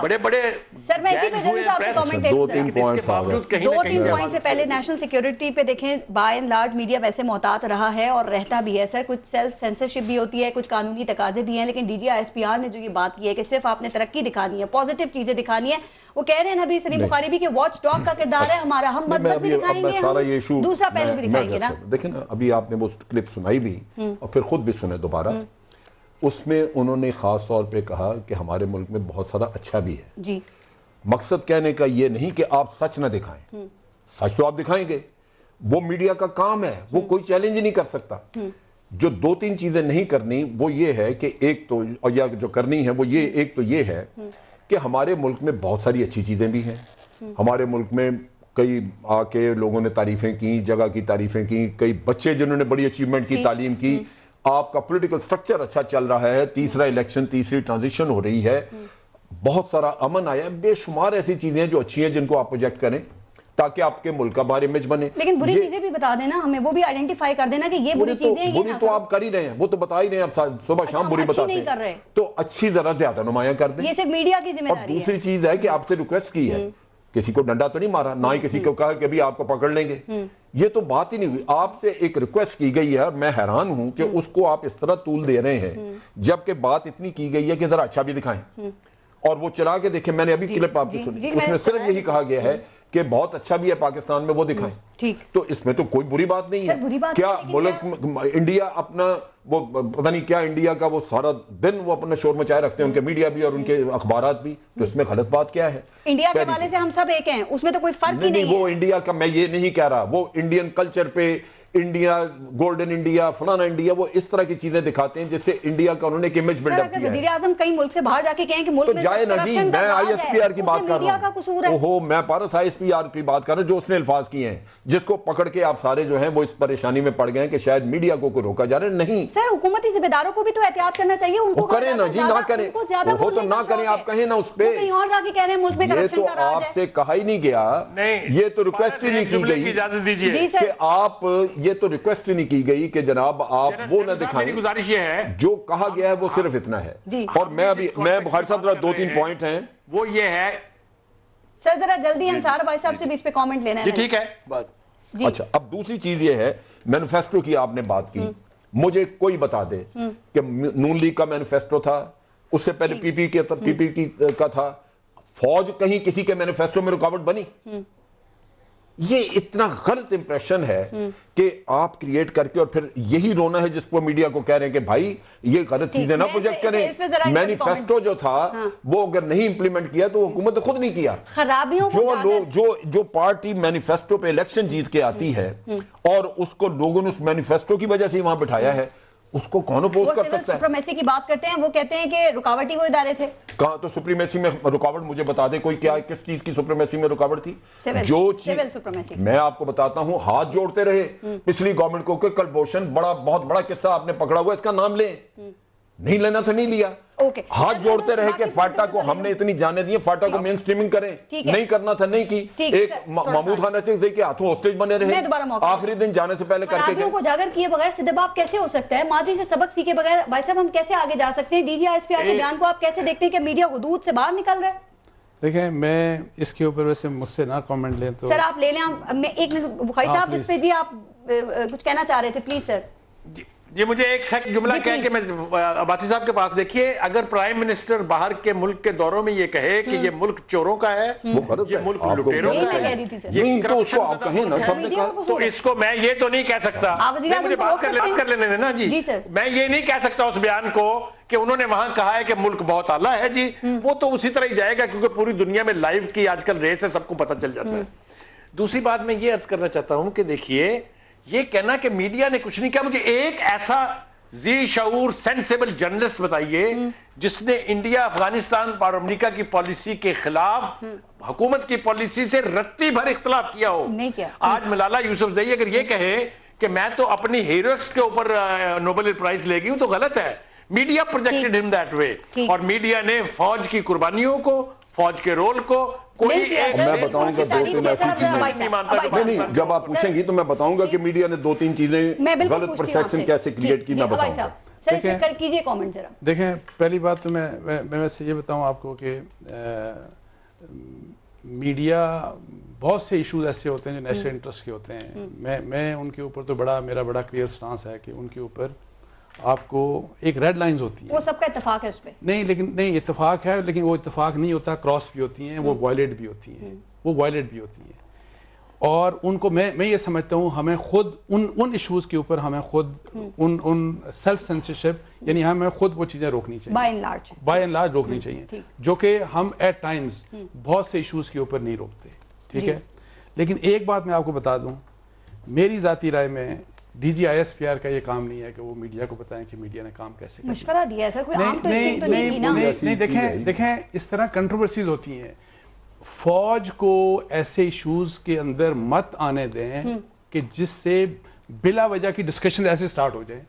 A: بڑے
B: بڑے
A: سر میں اسی پہ جنرل صاحب سے کامنٹ
C: دو تین
A: پوائنٹ سے پہلے نیشنل سیکیورٹی پہ دیکھیں بائی اینڈ لارج میڈیا ویسے محتاط رہا ہے اور رہتا بھی ہے. سر کچھ سیلف سینسرشپ بھی ہوتی ہے، کچھ قانونی تقاضے بھی ہیں، لیکن ڈی جی ISPR نے جو یہ بات کی ہے کہ صرف آپ نے ترقی دکھانی ہے، پازیٹیو چیزیں دکھانی ہے. وہ کہہ رہے ہیں ابھی سلیم بخاری بھی کہ واچ ڈاگ کا کردار ہے ہمارا، ہم مثبت بھی دکھائیں گے، ہم دوسرا پہلو بھی دکھائیں گے نا.
C: دیکھیں نا، ابھی آپ نے وہ کلپ سنائی بھی اور پھر خود بھی سنے دوبارہ، اس میں انہوں نے خاص طور پہ کہا کہ ہمارے ملک میں بہت سارا اچھا بھی ہے.
A: جی
C: مقصد کہنے کا یہ نہیں کہ آپ سچ نہ دکھائیں، سچ تو آپ دکھائیں گے، وہ میڈیا کا کام ہے، وہ کوئی چیلنج نہیں کر سکتا. جو 2-3 چیزیں نہیں کرنی وہ یہ ہے کہ ایک تو، یا جو کرنی ہے وہ یہ، ایک تو یہ ہے کہ ہمارے ملک میں بہت ساری اچھی چیزیں بھی ہیں. ہمارے ملک میں کئی آ کے لوگوں نے تعریفیں کی، جگہ کی تعریفیں کی، کئی بچے جنہوں نے بڑی اچیومنٹ کی، تعلیم کی، آپ کا پولیٹیکل سٹرکچر اچھا چل رہا ہے، تیسرا الیکشن، تیسری ٹرانزیشن ہو رہی ہے، بہت سارا امن آیا ہے. بے شمار ایسی چیزیں ہیں جو اچھی ہیں جن کو آپ پروجیکٹ کریں تاکہ آپ کے ملک کا بار امیج بنے.
A: لیکن بری چیزیں بھی بتا دینا ہمیں، وہ بھی آئیڈینٹیفائی کر دینا کہ یہ بری چیزیں ہیں.
C: بری تو آپ کر ہی رہے ہیں، وہ تو بتا ہی رہے ہیں، آپ صبح شام بری بتاتے ہیں، تو اچھی ذرا زیادہ نمایاں کر دیں.
A: یہ صرف میڈیا کی ذمہ داری ہے.
C: دوسری چیز ہے کہ آپ سے ریکویسٹ کی ہے، کسی کو ڈنڈا تو نہیں مارا، نہ ہی کسی کو کہا کہ ابھی آپ کو پکڑ لیں گے، یہ تو بات ہی نہیں ہوئی. آپ سے ایک ریکویسٹ کی گئی ہے اور میں حیران ہوں کہ اس کو آپ اس طرح طول دے رہے ہیں جبکہ بات اتنی کی گئی ہے کہ ذرا اچھا بھی دکھائیں. اور وہ چلا کے دیکھیں، میں نے ابھی کلپ آپ کو سنی، اس میں صرف یہی کہا گیا ہے کہ بہت اچھا بھی ہے پاکستان میں، وہ دکھائیں. تو اس میں تو کوئی بری بات نہیں ہے. کیا ملک انڈیا اپنا وہ پتہ نہیں کیا، انڈیا کا وہ سارا دن وہ اپنا شور مچائے رکھتے ہیں، ان کے میڈیا بھی اور ان کے اخبارات بھی، تو اس میں غلط بات کیا ہے؟
A: انڈیا کے حوالے سے ہم سب ایک ہیں، اس میں تو کوئی فرق ہی نہیں ہے.
C: وہ انڈیا کا میں یہ نہیں کہہ رہا، وہ انڈین کلچر پہ انڈیا، گولڈن انڈیا، فلانا انڈیا، وہ اس طرح کی چیزیں دکھاتے ہیں جس سے انڈیا کا انہوں نے ایک امیج بلڈ اپ کیا ہے.
A: وزیر اعظم کئی ملک سے باہر جا کے کہیں کہ ملک میں کرپشن کا راج ہے،
C: میں ISPR کی بات کر رہا ہوں. اوہو، میں پارس ISPR کی بات کر رہا ہوں جو اس نے الفاظ کیے ہیں، جس کو پکڑ کے آپ سارے جو ہیں وہ اس پریشانی میں پڑ گئے ہیں کہ شاید میڈیا کو کوئی روکا جا رہا ہے. نہیں
A: سر، حکومتی ذمہ داروں کو بھی تو احتیاط کرنا چاہیے. ان کو
C: کریں نا جی، نہ کریں، وہ تو نہ کریں، آپ کہیں نا اس پہ.
A: کہیں اور جا کے کہہ رہے ہیں ملک میں کرپشن کا راج ہے.
C: آپ سے کہا ہی نہیں گیا، یہ تو ریکویسٹ ہی نہیں کی گئی کہ آپ، یہ تو ریکویسٹ ہی نہیں کی گئی کہ جناب آپ وہ نہ دکھائیں.
B: میری گزارش یہ ہے،
C: جو کہا گیا ہے وہ صرف اتنا ہے. اور میں بخاری صاحب 2-3 پوائنٹ ہیں،
B: وہ یہ ہے.
A: سر ذرا جلدی انصار بھائی صاحب سے بھی اس پہ کامنٹ لینا ہے.
B: ٹھیک ہے بس.
C: اچھا، اب دوسری چیز یہ ہے، مینیفیسٹو کی آپ نے بات کی، مجھے کوئی بتا دے کہ نون لیگ کا مینیفیسٹو تھا، اس سے پہلے پی پی کا تھا، فوج کہیں کسی کے مینیفیسٹو میں رکاوٹ بنی؟ یہ اتنا غلط امپریشن ہے کہ آپ کریٹ کر کے اور پھر یہی رونا ہے جس پر میڈیا کو کہہ رہے ہیں کہ بھائی یہ غلط چیزیں نہ پروجیکٹ کریں. مینیفیسٹو جو تھا وہ اگر نہیں امپلیمنٹ کیا تو حکومت نے خود نہیں کیا.
A: خرابیوں
C: جو پارٹی مینیفیسٹو پہ الیکشن جیت کے آتی ہے اور اس کو لوگوں نے اس مینیفیسٹو کی وجہ سے وہاں بٹھایا ہے, اس کو کون اپوز کر سکتا ہے؟
A: سپریمیسی کی بات کرتے ہیں, وہ کہتے ہیں کہ رکاوٹی وہ ادارے تھے.
C: کہاں تو سپریمیسی میں رکاوٹ مجھے بتا دے کوئی, کیا کس چیز کی سپریمیسی میں رکاوٹ تھی؟ جو چیز میں آپ کو بتاتا ہوں, ہاتھ جوڑتے رہے پچھلی گورنمنٹ کو کہ کلبھوشن بہت بڑا قصہ آپ نے پکڑا ہوا, اس کا نام لیں. نہیں لینا تو نہیں لیا. ہاتھ جوڑتے رہے کہ فاٹا کو ہم نے اتنی جانے دی, فاٹا کو مین سٹریمنگ کریں, نہیں کرنا تھا نہیں کی. ایک محمود خان اچھے کے ہاتھوں ہوسٹیج بنے رہے, آخری دن جانے سے پہلے کر کے
A: خرابیوں کو اجاگر کیے بغیر سیدھے باپ کیسے ہو سکتا ہے؟ ماضی سے سبق سیکھے بغیر بھائی صاحب ہم کیسے آگے جا سکتے ہیں؟ D G S P R کے بیان کو آپ کیسے دیکھتے ہیں کہ میڈیا حدود سے باہر نکل رہا ہے؟
D: دیکھیں میں اس کے اوپر ویسے مجھ سے نہ کامنٹ لیں تو
A: سر آپ لے لیں. میں ایک بخاری صاحب اس پہ جی آپ کچھ کہنا چاہ رہے تھے, پلیز سر.
B: جی مجھے ایک سیکنڈ جملہ کہہ کہ میں عباسی صاحب کے پاس, دیکھیے اگر پرائم منسٹر باہر کے ملک کے دوروں میں یہ کہے کہ یہ ملک چوروں کا ہے, یہ ملک لٹیروں کا ہے, یہ کرپشن, تو اس کو میں یہ تو نہیں کہہ سکتا, مجھے بات کر لینے دینا جی, میں یہ نہیں کہہ سکتا اس بیان کو کہ انہوں نے وہاں کہا ہے کہ ملک بہت اعلیٰ ہے جی, وہ تو اسی طرح ہی جائے گا کیونکہ پوری دنیا میں لائیو کی آج کل ریس ہے, سب کو پتہ چل جاتا ہے. دوسری بات میں یہ عرض کرنا چاہتا ہوں کہ دیکھیے یہ کہنا کہ میڈیا نے کچھ نہیں کیا, مجھے ایک ایسا ذی شعور سینسیبل جرنلسٹ بتائیے جس نے انڈیا افغانستان اور امریکہ کی پالیسی کے خلاف حکومت کی پالیسی سے رتی بھر اختلاف کیا ہو. آج ملالہ یوسفزئی اگر یہ کہے کہ میں تو اپنی ہیروئکس کے اوپر نوبل پرائز لے گئی ہوں تو غلط ہے. میڈیا پروجیکٹڈ ہم دیٹ وے, اور میڈیا نے فوج کی قربانیوں کو, فوج کے رول کو کوئی ایک
C: میں بتاؤں گا دو تین ایسی چیزیں, نہیں جب آپ پوچھیں گی تو میں بتاؤں گا کہ میڈیا نے دو تین چیزیں غلط پرسیپشن کیسے کریٹ کی میں بتاؤں گا.
D: دیکھیں پہلی بات تو میں ویسے یہ بتاؤں آپ کو کہ میڈیا بہت سے ایشوز ایسے ہوتے ہیں جو نیشنل انٹرسٹ کے ہوتے ہیں, میں ان کے اوپر تو میرا بڑا کلیئر سٹانس ہے کہ ان کے اوپر آپ کو ایک ریڈ لائنز ہوتی ہیں,
A: وہ سب کا اتفاق ہے اس پہ,
D: نہیں اتفاق ہے, لیکن وہ اتفاق نہیں ہوتا, کراس بھی ہوتی ہیں, وہ وائلیٹ بھی ہوتی ہیں, اور ان کو میں یہ سمجھتا ہوں ہمیں خود ان ایشوز کے اوپر ہمیں خود ان سیلف سینسرشپ یعنی ہمیں خود وہ چیزیں روکنی چاہیے, بائی اینڈ لارج روکنی چاہیے, جو کہ ہم ایٹ ٹائمز بہت سے ایشوز کے اوپر نہیں روکتے, ٹھیک ہے. لیکن ایک بات میں آپ کو بتا دوں, میری ذاتی رائے میں D G I S P R کا یہ کام نہیں ہے کہ وہ میڈیا کو بتائیں کہ میڈیا نے کام کیسے کیا.
A: مشورہ دیا ہے سر, کوئی عام ٹویسٹنگ تو نہیں کی نا.
D: نہیں دیکھیں اس طرح کنٹروورسیز ہوتی ہیں, فوج کو ایسے ایشوز کے اندر مت آنے دیں کہ جس سے بلا وجہ کی ڈسکشن ایسے سٹارٹ ہو جائیں,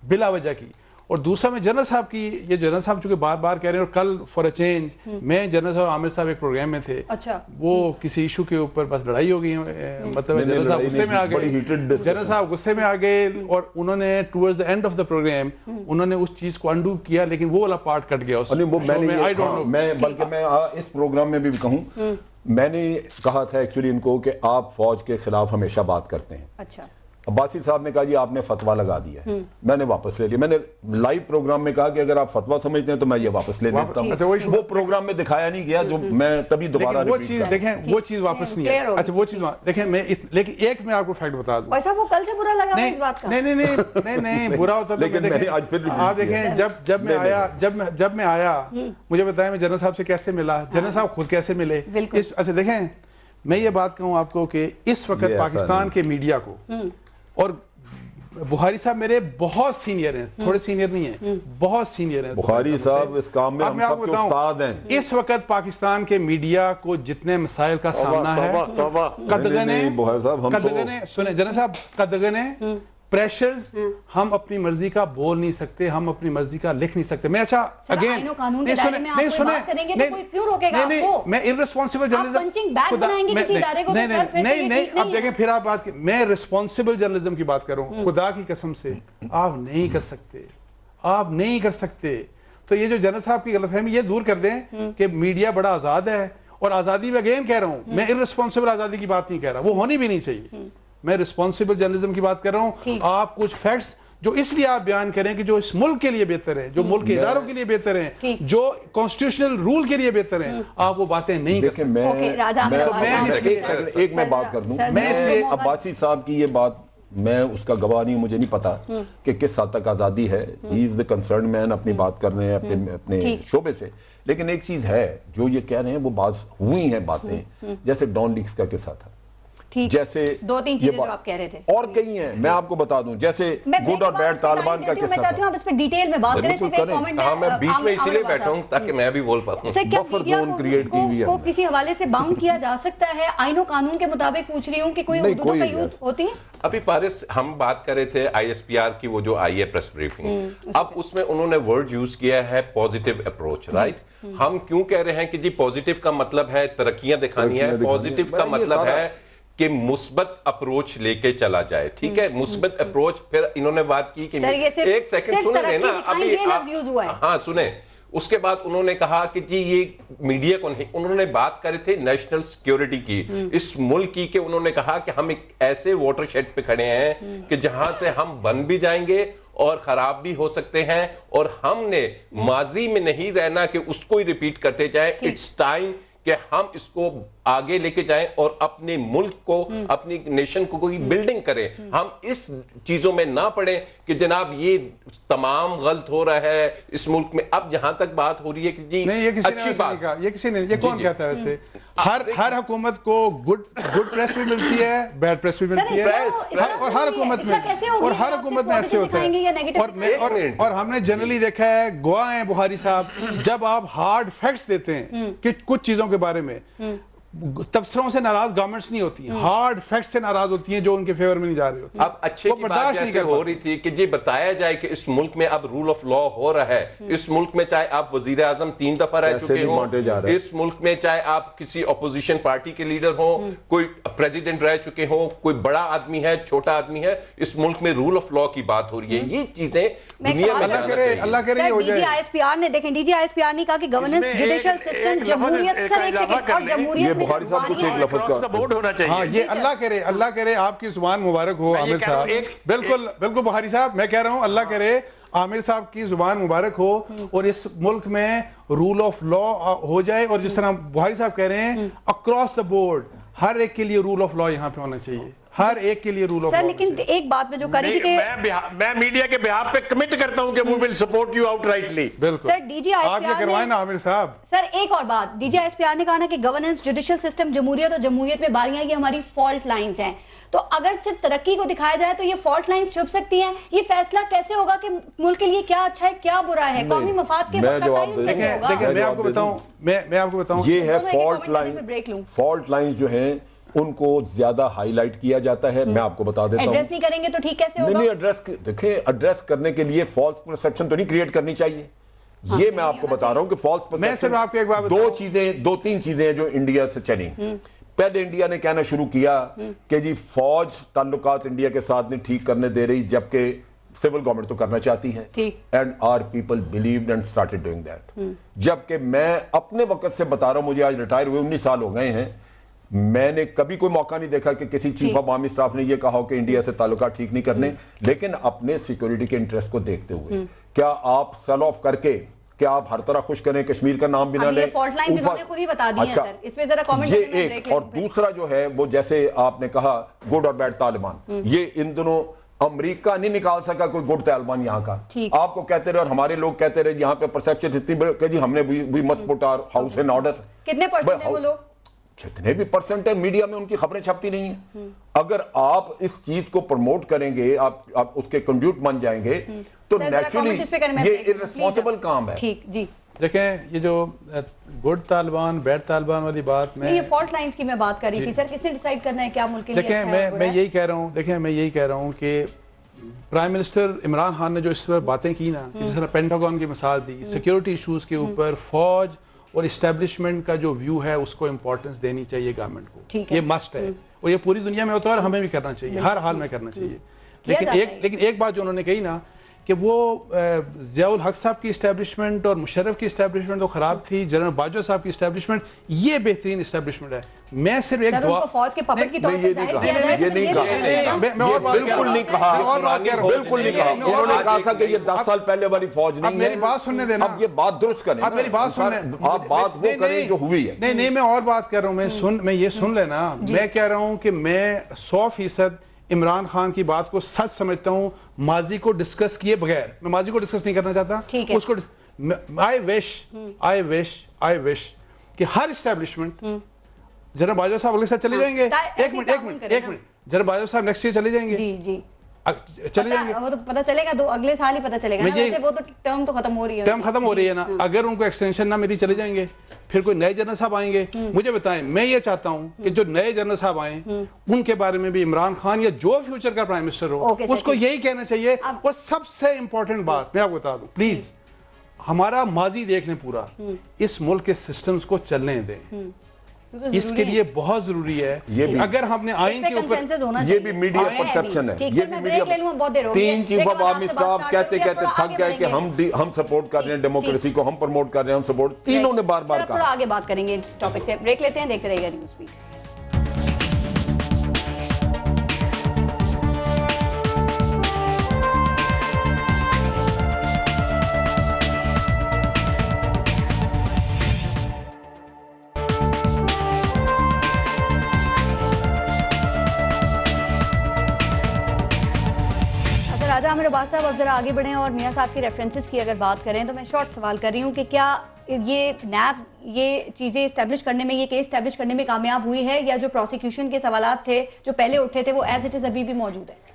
D: بلا وجہ کی. اور دوسرا میں جنرل صاحب کی, یہ جنرل صاحب چونکہ بار بار کہہ رہے ہیں, اور کل فار اے چینج میں جنرل صاحب عامر صاحب ایک پروگرام میں تھے, وہ کسی ایشو کے اوپر بس لڑائی ہو گئی, مطلب جنرل صاحب غصے میں آ گئے, اور انہوں نے towards the end of the program انہوں نے اس چیز کو انڈو کیا, لیکن وہ والا پارٹ کٹ گیا.
C: بلکہ میں اس پروگرام میں بھی کہوں, میں نے کہا تھا ایکچولی ان کو کہ آپ فوج کے خلاف ہمیشہ بات کرتے ہیں. اچھا, عباسی صاحب نے کہا جی آپ نے فتویٰ لگا دیا ہے, میں نے واپس لے لیا. میں نے لائیو پروگرام میں کہا کہ اگر آپ فتویٰ سمجھتے ہیں تو میں یہ واپس لے لیتا ہوں. وہ پروگرام میں دکھایا نہیں گیا جو میں تبھی دوبارہ
D: وہ چیز واپس نہیں ہے. اچھا وہ چیز دیکھیں, لیکن ایک میں آپ کو فیکٹ بتا دوں,
A: ویسا وہ کل سے برا لگا اس بات کا.
D: نہیں برا ہوتا تو دیکھیں جب میں آیا مجھے بتائیں میں جنرل صاحب سے کیسے ملا, جنرل صاحب خود کیسے ملے. اچھا دیکھیں میں یہ بات کہوں آپ کو کہ اس وقت پاکستان کے میڈیا کو, اور بخاری صاحب میرے بہت سینئر ہیں, تھوڑے سینئر نہیں ہیں, بہت سینئر ہیں
C: بخاری صاحب, اس کام میں ہم سب کے استاد ہیں.
D: اس وقت پاکستان کے میڈیا کو جتنے مسائل کا سامنا ہے, قدغنے سنیں جنرل صاحب, قدغنے پریشرز, ہم اپنی مرضی کا بول نہیں سکتے, ہم اپنی مرضی کا لکھ نہیں سکتے. میں اچھا اگین میں ارسپانسبل جرنلزم, نہیں اب دیکھیں پھر آپ بات, میں رسپانسبل جرنلزم کی بات کر رہا ہوں. خدا کی قسم سے آپ نہیں کر سکتے, آپ نہیں کر سکتے. تو یہ جو جنرل صاحب کی غلط فہمی یہ دور کر دیں کہ میڈیا بڑا آزاد ہے, اور آزادی میں اگین کہہ رہا ہوں, میں ارسپانسبل آزادی کی بات نہیں کہہ رہا, وہ ہونی بھی نہیں چاہیے. میں رسپانسبل جرنلزم کی بات کر رہا ہوں. آپ کچھ فیکٹس جو اس لیے آپ بیان کریں کہ جو اس ملک کے لیے بہتر ہے, جو ملک کے اداروں کے لیے بہتر ہیں, جو کانسٹیٹیوشنل رول کے لیے بہتر ہیں, آپ وہ باتیں نہیں کر سکتے.
C: ایک میں بات کر دوں, میں اس لیے عباسی صاحب کی یہ بات, میں اس کا گواہ نہیں, مجھے نہیں پتا کہ کس حد تک آزادی ہے, ہی از دا کنسرن مین, اپنی بات کر رہے ہیں اپنے شعبے سے. لیکن ایک چیز ہے جو یہ کہہ رہے ہیں وہ بعض ہوئی ہیں باتیں, جیسے ڈان لیکس کا قصہ تھا, جیسے
A: 2-3 چیزیں جو آپ کہہ رہے تھے,
C: اور کئی ہیں, میں آپ کو بتا دوں, جیسے گڈ اور بیڈ طالبان کا قصہ
A: میں چاہتی ہوں آپ اس پہ ڈیٹیل میں بات کریں, صرف ایک کامنٹ.
E: ہاں, میں بیچ میں اسی لیے بیٹھا ہوں تاکہ میں بھی بول پاؤں.
C: بفر زون کریٹ کی ہوئی ہے,
A: کو کسی حوالے سے باؤنڈ کیا جا سکتا ہے آئین و قانون کے مطابق؟ پوچھ رہی ہوں کہ کوئی حدودوں کا یوز ہوتی ہے.
E: ابھی پارس ہم بات کر رہے تھے آئی ایس پی آر کی, وہ جو آئی ہے پریس بریفنگ, اب اس میں انہوں نے ورڈ یوز کیا ہے پوزیٹیو اپروچ, رائٹ. ہم کیوں کہہ رہے ہیں کہ جی پوزیٹیو کا مطلب ہے ترقیاں دکھانی ہے, پوزیٹیو کا مطلب ہے کہ مثبت اپروچ لے کے چلا جائے, ٹھیک ہے, مثبت اپروچ. پھر انہوں نے بات کی کہ ایک سیکنڈ سنیں نا, ابھی ہاں سنیں, اس کے بعد انہوں نے کہا کہ جی یہ میڈیا کو نہیں, انہوں نے بات کر رہے تھے نیشنل سیکیورٹی کی, اس ملک کی, کہ انہوں نے کہا کہ ہم ایک ایسے واٹر شیڈ پہ کھڑے ہیں کہ جہاں سے ہم بن بھی جائیں گے اور خراب بھی ہو سکتے ہیں, اور ہم نے ماضی میں نہیں رہنا کہ اس کو ہی ریپیٹ کرتے جائیں. اٹس ٹائم کہ ہم اس کو آگے لے کے جائیں اور اپنے ملک کو, اپنی نیشن کو کوئی بلڈنگ کریں. ہم اس چیزوں میں نہ پڑیں کہ جناب یہ تمام غلط ہو رہا ہے اس ملک میں. اب جہاں تک بات ہو رہی ہے کہ جی
D: نہیں, یہ کسی نے کہا, یہ کسی نے, یہ کون کہتا ہے ویسے؟ ہر حکومت کو گڈ پریس بھی ملتی ہے, بیڈ پریس بھی ملتی ہے, اور ہر حکومت میں ایسے ہوتا ہے. اور ہم نے جنرلی دیکھا ہے, گواہ ہیں بخاری صاحب, جب آپ ہارڈ فیکٹس دیتے ہیں کہ کچھ چیزوں کے بارے میں, تبصروں سے ناراض گورنمنٹس نہیں ہوتی ہیں, ہارڈ فیکٹس سے ناراض ہوتی ہیں جو ان کے فیور میں نہیں جا رہی ہوتی.
E: اب اچھے کی بات جیسے ہو رہی تھی کہ جی بتایا جائے کہ اس ملک میں اب رول آف لا ہو رہا ہے, اس ملک میں چاہے آپ وزیر اعظم 3 دفعہ رہ چکے ہوں, اس ملک میں چاہے آپ کسی اپوزیشن پارٹی کے لیڈر ہوں, کوئی پریزیڈنٹ رہ چکے ہوں, کوئی بڑا آدمی ہے, چھوٹا آدمی ہے, اس ملک میں رول آف لا کی بات ہو رہی ہے. یہ چیزیں دنیا میں
D: اللہ کرے ہو جائے.
A: D G I S P R نے, دیکھیں D G I S P R نے کہا کہ گورننس جوڈیشل سسٹم جمہوریت, سر ایک سیکنڈ, اور جمہوریت میں
C: بخاری صاحب کچھ ایک لفظ کا
B: بورڈ ہونا چاہیے.
D: ہاں, یہ اللہ کرے آپ کی زبان مبارک ہو عامر صاحب. بالکل بخاری صاحب, میں کہہ رہا ہوں اللہ کرے عامر صاحب کی زبان مبارک ہو اور اس ملک میں رول آف لا ہو جائے, اور جس طرح بخاری صاحب کہہ رہے ہیں اکراس دا بورڈ ہر ایک کے لیے رول آف لا یہاں پہ ہونا چاہیے, ہر ایک کے لیے رول آف لا.
A: لیکن ایک بات میں جو کری تھی کہ
B: میں میڈیا کے بہاف پہ کمٹ کرتا ہوں کہ we will support you outrightly.
D: بالکل
A: سر, ڈی جی آئی
D: آپ یہ کروائیں نا عامر صاحب.
A: سر ایک اور بات, D G I S P R نے کہا نا کہ گورننس جوڈیشل سسٹم جمہوریت اور جمہوریت میں باریاں یہ ہماری فالٹ لائنز ہیں, تو اگر صرف ترقی کو دکھایا جائے تو یہ فالٹ لائنز چھپ سکتی ہیں. یہ فیصلہ کیسے ہوگا کہ ملک کے لیے کیا اچھا ہے کیا برا ہے, قومی مفاد کے
D: دیکھیں میں آپ کو بتاؤں
C: یہ ہے فالٹ لائنز جو ہیں ان کو زیادہ ہائی لائٹ کیا جاتا ہے. میں آپ کو بتا دیتا ہوں,
A: ایڈریس نہیں کریں گے تو ٹھیک کیسے ہوگا؟
C: نہیں ایڈریس, دیکھیں ایڈریس کرنے کے لیے فالس پرسپشن تو نہیں کریٹ کرنی چاہیے. یہ میں آپ کو بتا رہا ہوں کہ فالس پرسپشن,
D: میں صرف آپ کو ایک بات
C: دو تین چیزیں ہیں جو انڈیا سے چلی. پہلے انڈیا نے کہنا شروع کیا کہ جی فوج تعلقات انڈیا کے ساتھ نہیں ٹھیک کرنے دے رہی, جبکہ سول گورنمنٹ تو کرنا چاہتی ہے. And are people believed and started doing that. جبکہ میں اپنے وقت سے بتا رہا ہوں, مجھے آج ریٹائر ہوئے 19 سال ہو گئے ہیں, میں نے کبھی کوئی موقع نہیں دیکھا کہ کسی چیف آف آرمی سٹاف نے یہ کہا ہو کہ انڈیا سے تعلقات ٹھیک نہیں کرنے, لیکن اپنے سیکیورٹی کے انٹرسٹ کو دیکھتے ہوئے. کیا آپ سیل آف کر کے کیا آپ ہر طرح خوش کریں, کشمیر کا نام بھی نہ لیں.
A: اچھا,
C: یہ ایک, اور دوسرا جو ہے وہ جیسے آپ نے کہا گڈ اور بیڈ طالبان, یہ ان دنوں امریکہ نہیں نکال سکا کوئی گڈ طالبان یہاں کا. آپ کو کہتے رہے اور ہمارے لوگ کہتے رہے یہاں پہ پرسپشن اتنی کہ جی ہم نے we must put our house in order.
A: کتنے پرسنٹ ہیں وہ لوگ؟
C: جتنے بھی پرسنٹ ہے, میڈیا میں ان کی خبریں چھپتی نہیں ہیں. اگر آپ اس چیز کو پروموٹ کریں گے, آپ اس کے کنڈیوٹ بن جائیں گے, تو نیچرلی یہ irresponsible کام ہے.
A: ٹھیک جی,
D: دیکھیں یہ جو گڈ طالبان بیڈ طالبان والی بات, میں
A: یہ فالٹ لائنز کی میں بات کر رہی تھی. سر کس نے ڈیسائیڈ کرنا ہے کیا ملک کے لیے اچھا ہے اور برا ہے؟
D: میں یہی کہہ رہا ہوں کہ پرائم منسٹر عمران خان نے جو اس پر باتیں کی نا, جس طرح پینٹاگون کی مثال دی, سیکیورٹی ایشوز کے اوپر فوج اور اسٹیبلشمنٹ کا جو ویو ہے اس کو امپورٹنس دینی چاہیے گورنمنٹ کو. یہ مسٹ ہے, اور یہ پوری دنیا میں ہوتا ہے اور ہمیں بھی کرنا چاہیے, ہر حال میں کرنا چاہیے. لیکن ایک بات جو انہوں نے کہی نا کہ وہ ضیاء الحق صاحب کی اسٹیبلشمنٹ اور مشرف کی اسٹیبلشمنٹ تو خراب تھی، جنرل باجوہ صاحب کی اسٹیبلشمنٹ یہ بہترین اسٹیبلشمنٹ ہے. میں صرف ایک دعا
A: فوج کے پپٹ کی طور پہ ظاہر کیا جائے،
C: یہ نہیں کہا،
D: میں اور بات
C: بالکل نہیں کہا، بالکل نہیں کہا. انہوں نے کہا تھا کہ یہ 10 سال پہلے والی فوج نہیں ہے.
D: میری بات سننے دینا،
C: اب یہ بات درست کریں،
D: اب میری بات سنیں،
C: آپ بات وہ کریں جو ہوئی ہے.
D: نہیں میں اور بات کر رہا ہوں، میں یہ سن لینا. میں کہہ رہا ہوں کہ میں 100% عمران خان کی بات کو سچ سمجھتا ہوں، ماضی کو ڈسکس کیے بغیر. میں ماضی کو ڈسکس نہیں کرنا چاہتا اس کو. I wish کہ ہر اسٹیبلشمنٹ جنرل باجوہ صاحب اگلے ساتھ چلے جائیں گے. ایک منٹ جنرل باجوہ صاحب نیکسٹ ایئر چلے جائیں گے.
A: جی
D: چلے جائیں گے،
A: وہ تو پتہ چلے گا، اگلے سال ہی پتہ چلے گا. ویسے وہ تو ٹرم تو ختم ہو رہی ہے،
D: ٹرم ختم ہو رہی ہے نا. اگر ان کو ایکسٹینشن نہ ملی چلے جائیں گے، پھر کوئی نئے جنرل صاحب آئیں گے. مجھے بتائیں، میں یہ چاہتا ہوں کہ جو نئے جنرل صاحب آئیں ان کے بارے میں بھی عمران خان یا جو فیوچر کا پرائم منسٹر ہو اس کو یہی کہنا چاہیے. اور سب سے امپورٹنٹ بات میں آپ کو بتا دوں، پلیز ہمارا ماضی دیکھ لیں پورا، اس ملک کے سسٹمز کو چلنے دیں. اس کے لیے بہت ضروری ہے کہ اگر ہم نے آئین کے اوپر،
C: یہ بھی میڈیا پرسپشن ہے، یہ بھی media. 3 chief of army staff کہتے تھک گئے کہ ہم سپورٹ کر رہے ہیں ڈیموکریسی کو، ہم پروموٹ کر رہے ہیں، ہم سپورٹ. تینوں نے بار بار کہا.
A: تھوڑا آگے بات کریں گے اس ٹاپک سے، بریک لیتے ہیں، دیکھتے رہیے گا نیوز بیٹ. راجہ عامر عباس صاحب، اب ذرا آگے بڑھیں اور میاں صاحب کی ریفرنسز کی اگر بات کریں تو میں شارٹ سوال کر رہی ہوں کہ کیا یہ نیب یہ چیزیں اسٹیبلش کرنے میں، یہ کیس اسٹیبلش کرنے میں کامیاب ہوئی ہے، یا جو پروسیکیوشن کے سوالات تھے جو پہلے اٹھے تھے وہ ایز اٹ از ابھی بھی موجود ہے؟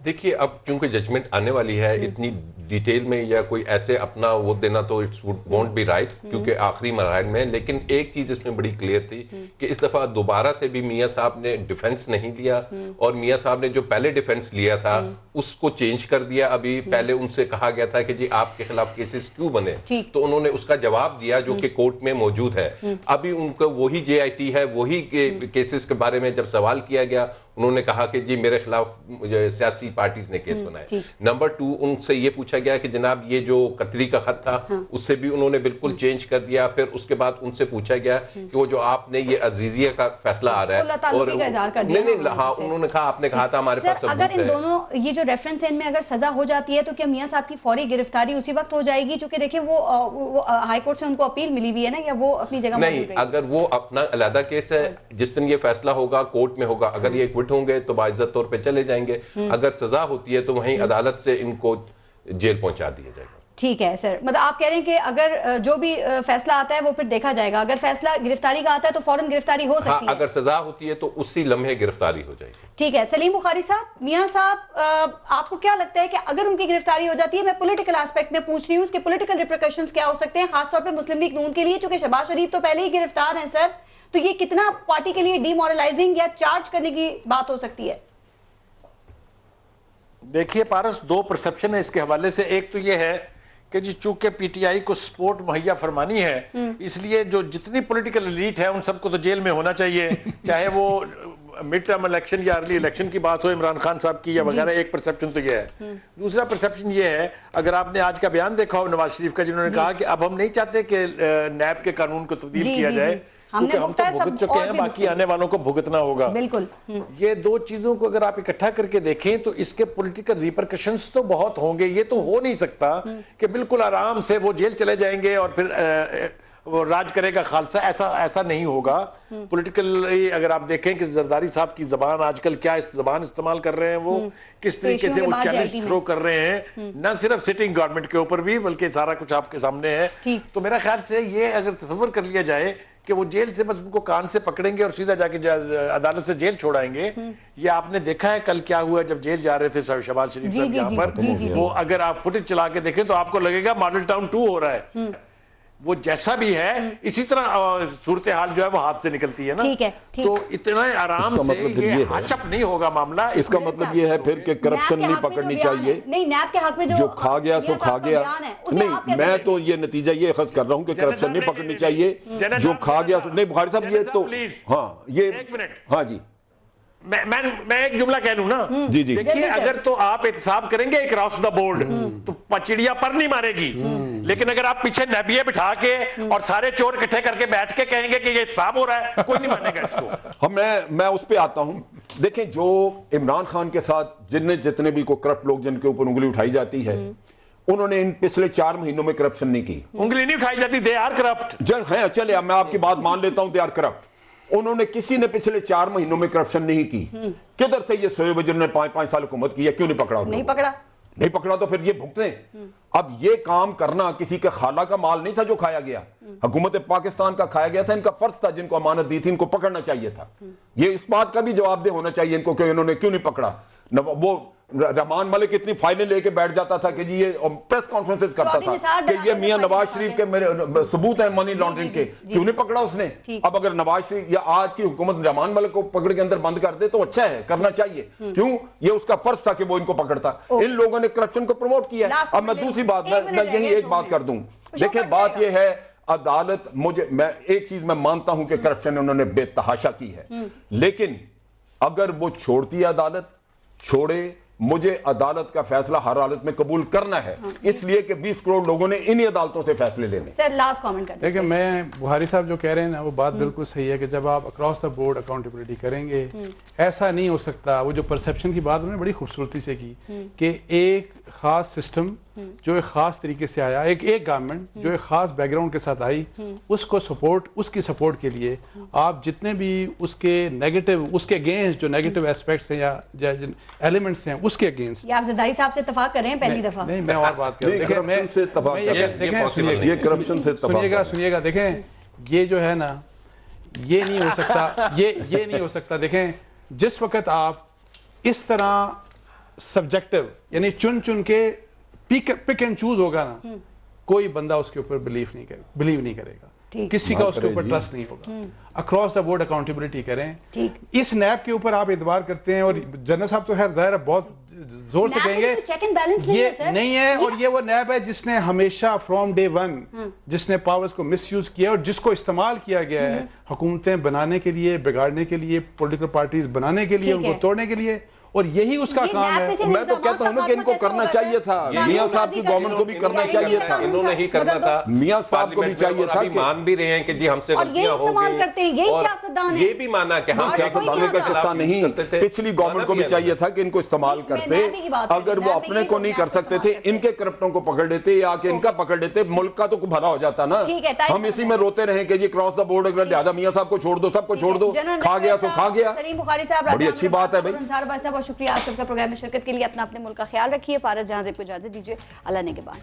E: دیکھیے اب کیونکہ ججمنٹ آنے والی ہے، اتنی ڈیٹیل میں یا کوئی ایسے اپنا وہ دینا تو اٹس وونٹ بی رائٹ، کیونکہ آخری مراحل میں. لیکن ایک چیز اس میں بڑی کلیئر تھی کہ اس دفعہ دوبارہ سے بھی میاں صاحب نے ڈیفنس نہیں لیا، اور میاں صاحب نے جو پہلے ڈیفنس لیا تھا اس کو چینج کر دیا. ابھی پہلے ان سے کہا گیا تھا کہ جی آپ کے خلاف کیسز کیوں بنے، تو انہوں نے اس کا جواب دیا جو کہ کورٹ میں موجود ہے. ابھی ان کو وہی JIT ہے، وہی کیسز کے بارے میں جب سوال کیا گیا انہوں نے کہا کہ جی میرے خلاف سیاسی پارٹیز نے کیس بنائے. نمبر 2 ان سے یہ پوچھا گیا کہ جناب یہ جو قطری کا خط تھا اس سے بھی انہوں نے بالکل چینج کر دیا. پھر اس کے بعد ان سے پوچھا گیا کہ وہ جو آپ نے یہ عزیزیہ کا فیصلہ آ رہا ہے، اور نہیں ہاں انہوں نے کہا آپ نے کہا تھا ہمارے پاس ثبوت ہے.
A: اگر ان دونوں یہ جو ریفرنس ان میں اگر سزا ہو جاتی ہے تو کیا میاں صاحب کی فوری گرفتاری اسی وقت ہو جائے گی؟ چونکہ دیکھیں وہ ہائی کورٹ سے ان کو اپیل ملی ہوئی ہے نا، یا وہ اپنی جگہ موجود رہے گی؟
E: نہیں، اگر وہ اپنا علیحدہ کیس ہے، جس دن یہ فیصلہ ہوگا کورٹ میں ہوگا، اگر یہ ایکوٹ ہوں گے تو باعزت طور پہ چلے جائیں گے. اگر سزا ہوتی ہے تو وہیں عدالت سے ان کو جیل پہنچا دیا جائے گا.
A: ٹھیک ہے سر، مطلب آپ کہہ رہے ہیں کہ اگر جو بھی فیصلہ آتا ہے وہ پھر دیکھا جائے گا، اگر فیصلہ گرفتاری کا آتا ہے تو فوراً گرفتاری ہو سکتی ہے.
E: اگر سزا ہوتی ہے تو اسی لمحے گرفتاری ہو جائے گی.
A: ٹھیک ہے. سلیم بخاری صاحب، میاں صاحب آپ کو کیا لگتا ہے کہ اگر ان کی گرفتاری ہو جاتی ہے، میں پولیٹیکل ایسپیکٹ میں پوچھ رہی ہوں، اس کے پولیٹیکل ریپریکشنز کیا ہو سکتے ہیں، خاص طور پہ مسلم لیگ نون کے لیے، چونکہ شہباز شریف تو پہلے ہی گرفتار ہیں سر، تو یہ کتنا پارٹی کے لیے ڈی مورلائزنگ یا چارج کرنے کی بات ہو سکتی ہے؟
B: دیکھیے پارس، 2 پرسپشن ہے اس کے حوالے سے. ایک تو یہ ہے کہ جی چونکہ PTI کو سپورٹ مہیا فرمانی ہے، اس لیے جو جتنی پولیٹیکل ایلیٹ ہے ان سب کو تو جیل میں ہونا چاہیے، چاہے وہ مڈ ٹرم الیکشن یا ارلی الیکشن کی بات ہو عمران خان صاحب کی یا وغیرہ. ایک پرسپشن تو یہ ہے. دوسرا پرسپشن یہ ہے، اگر آپ نے آج کا بیان دیکھا ہو نواز شریف کا، جنہوں نے کہا کہ اب ہم نہیں چاہتے کہ نیب کے قانون کو تبدیل کیا جائے، کیونکہ ہم تو بھگت چکے ہیں، باقی آنے والوں کو بھگتنا ہوگا.
A: بالکل.
B: یہ 2 چیزوں کو اگر آپ اکٹھا کر کے دیکھیں تو اس کے پولیٹیکل ریپرکشنز تو بہت ہوں گے. یہ تو ہو نہیں سکتا کہ بالکل آرام سے وہ جیل چلے جائیں گے اور پھر وہ راج کرے گا خالصہ. ایسا نہیں ہوگا. پولیٹیکلی اگر آپ دیکھیں کہ زرداری صاحب کی زبان آج کل کیا زبان استعمال کر رہے ہیں، وہ کس طریقے سے وہ چیلنج تھرو کر رہے ہیں، نہ صرف سٹنگ گورنمنٹ کے اوپر بھی بلکہ سارا کچھ آپ کے سامنے ہے. تو میرا خیال سے یہ اگر تصور کر لیا جائے کہ وہ جیل سے بس ان کو کان سے پکڑیں گے اور سیدھا جا کے عدالت سے جیل چھوڑائیں گے. یہ آپ نے دیکھا ہے کل کیا ہوا جب جیل جا رہے تھے شہباز شریف صاحب یہاں پر. وہ اگر آپ فوٹیج چلا کے دیکھیں تو آپ کو لگے گا ماڈل ٹاؤن 2 ہو رہا ہے. وہ جیسا بھی ہے اسی طرح صورتحال جو ہے وہ ہاتھ سے نکلتی ہے نا. تو اتنا آرام سے یہ ہچپ نہیں ہوگا معاملہ.
C: اس کا مطلب یہ ہے پھر کہ کرپشن نہیں پکڑنی چاہیے.
A: نہیں، نیب کے حق میں جو
C: کھا گیا سو کھا گیا. نہیں، میں تو یہ نتیجہ یہ اخذ کر رہا ہوں کہ کرپشن نہیں پکڑنی چاہیے. جو کھا گیا سو نہیں. بخاری صاحب یہ تو ہاں یہ ہاں جی
B: میں ایک جملہ کہہ لوں نا
C: جی جی
B: دیکھیے اگر تو آپ احتساب کریں گے اکراس دا بورڈ تو پچڑیا پر نہیں مارے گی لیکن اگر آپ پیچھے نیبیے بٹھا کے اور سارے چور اکٹھے کر کے بیٹھ کے کہیں گے کہ یہ احتساب ہو رہا ہے کوئی نہیں مانے گا اس کو.
C: میں اس پہ آتا ہوں. دیکھیں جو عمران خان کے ساتھ جتنے بھی کو کرپٹ لوگ جن کے اوپر انگلی اٹھائی جاتی ہے انہوں نے ان پچھلے 4 مہینوں میں کرپشن نہیں کی.
B: انگلی نہیں اٹھائی جاتی, دے آر کرپٹ.
C: چلے میں آپ کی بات مان لیتا ہوں دے آر کرپٹ. انہوں نے کسی نے پچھلے 4 مہینوں میں کرپشن نہیں کی. کدھر سے یہ شعیب وزیر نے 5 سال حکومت کی ہے, کیوں نہیں پکڑا؟ نہیں پکڑا تو پھر یہ بھگتے ہیں. اب یہ کام کرنا کسی کے خالہ کا مال نہیں تھا جو کھایا گیا, حکومت پاکستان کا کھایا گیا تھا. ان کا فرض تھا, جن کو امانت دی تھی ان کو پکڑنا چاہیے تھا. یہ اس بات کا بھی جواب دہ ہونا چاہیے ان کو کہ انہوں نے کیوں نہیں پکڑا. وہ رحمان ملک اتنی فائلیں لے کے بیٹھ جاتا تھا کہ جی یہ پریس کانفرنسز کرتا تھا کہ یہ میاں نواز شریف کے میرے ثبوت ہیں منی لانڈرنگ کے, کیوں نہیں پکڑا اس نے؟ اب اگر نواز شریف یا آج کی حکومت رحمان ملک کو پکڑ کے اندر بند کر دے تو اچھا ہے, کرنا چاہیے. کیوں؟ یہ اس کا فرض تھا کہ وہ ان کو پکڑتا. ان لوگوں نے کرپشن کو پروموٹ کیا ہے. اب میں دوسری بات میں یہی ایک بات کر دوں. دیکھیں بات یہ ہے عدالت, میں ایک چیز میں مانتا ہوں کہ کرپشن انہوں نے بے تحاشا کی ہے, لیکن اگر وہ چھوڑتی ہے عدالت چھوڑے, مجھے عدالت کا فیصلہ ہر حالت میں قبول کرنا ہے, اس لیے کہ 20 کروڑ لوگوں نے انہی عدالتوں سے فیصلے لینے.
A: سر لاسٹ کامنٹ کرتے ہیں.
D: دیکھیں میں بخاری صاحب جو کہہ رہے ہیں نا وہ بات بالکل صحیح ہے کہ جب آپ اکراس دا بورڈ اکاؤنٹیبلٹی کریں گے ایسا نہیں ہو سکتا. وہ جو پرسیپشن کی بات انہوں نے بڑی خوبصورتی سے کی کہ ایک خاص سسٹم جو ایک خاص طریقے سے آیا, ایک گورنمنٹ جو ایک خاص بیک گراؤنڈ کے ساتھ آئی, اس کو سپورٹ, اس کی سپورٹ کے لیے آپ جتنے بھی اس کے نیگیٹو, اس کے اگینسٹ جو نیگیٹو ایسپیکٹس ہیں یا ایلیمنٹس ہیں اس کے اگینسٹ.
A: یہ آپ زرداری صاحب سے اتفاق کر رہے ہیں پہلی دفعہ؟
D: نہیں میں اور بات کر رہا ہوں. سنیے گا دیکھیں یہ جو ہے نا یہ نہیں ہو سکتا, یہ نہیں ہو سکتا. دیکھیں جس وقت آپ اس طرح سبجیکٹو یعنی چن کے پک اینڈ چوز ہوگا نا, کوئی بندہ اس کے اوپر بلیو نہیں کرے گا, کسی کا اس کے اوپر ٹرسٹ نہیں ہوگا. اکراس دا بورڈ اکاؤنٹیبلٹی کریں. اس نیب کے اوپر آپ اعتبار کرتے ہیں, اور جنرل صاحب تو خیر ظاہر ہے بہت زور سے کہیں گے یہ نہیں ہے, اور یہ وہ نیب ہے جس نے ہمیشہ فرام ڈے ون جس نے پاورز کو مس یوز کیا اور جس کو استعمال کیا گیا ہے حکومتیں بنانے کے لیے, بگاڑنے کے لیے, پولیٹیکل پارٹیز بنانے کے لیے, ان کو توڑنے کے لیے, اور یہی اس کا کام ہے.
C: میں تو کہتا ہوں کہ ان کو کرنا چاہیے تھا, میاں صاحب کی گورنمنٹ کو بھی کرنا چاہیے تھا.
E: انہوں نے ہی کرنا تھا,
C: میاں صاحب کو بھی چاہیے تھا.
E: مان بھی رہے ہیں کہ جی ہم سے غلطیاں ہو گئی, اور یہ بھی مانا کہ ہم
C: سیاستدانوں کا قصہ نہیں, پچھلی گورنمنٹ کو بھی چاہیے تھا کہ ان کو استعمال کرتے. اگر وہ اپنے کو نہیں کر سکتے تھے ان کے کرپٹوں کو پکڑ لیتے یا کہ ان کا پکڑ لیتے, ملک کا تو بھلا ہو جاتا نا. ہم اسی میں روتے رہے کہ جی کراس دا بورڈ اگر لہذا میاں صاحب کو چھوڑ دو, سب کو چھوڑ دو, کھا گیا تو کھا گیا. بڑی اچھی بات ہے بھائی.
A: بہت شکریہ آپ سب کا پروگرام میں شرکت کے لیے. اپنے ملک کا خیال رکھیے. پارس جہاں زیب کو اجازت دیجیے. اللہ نگہبان.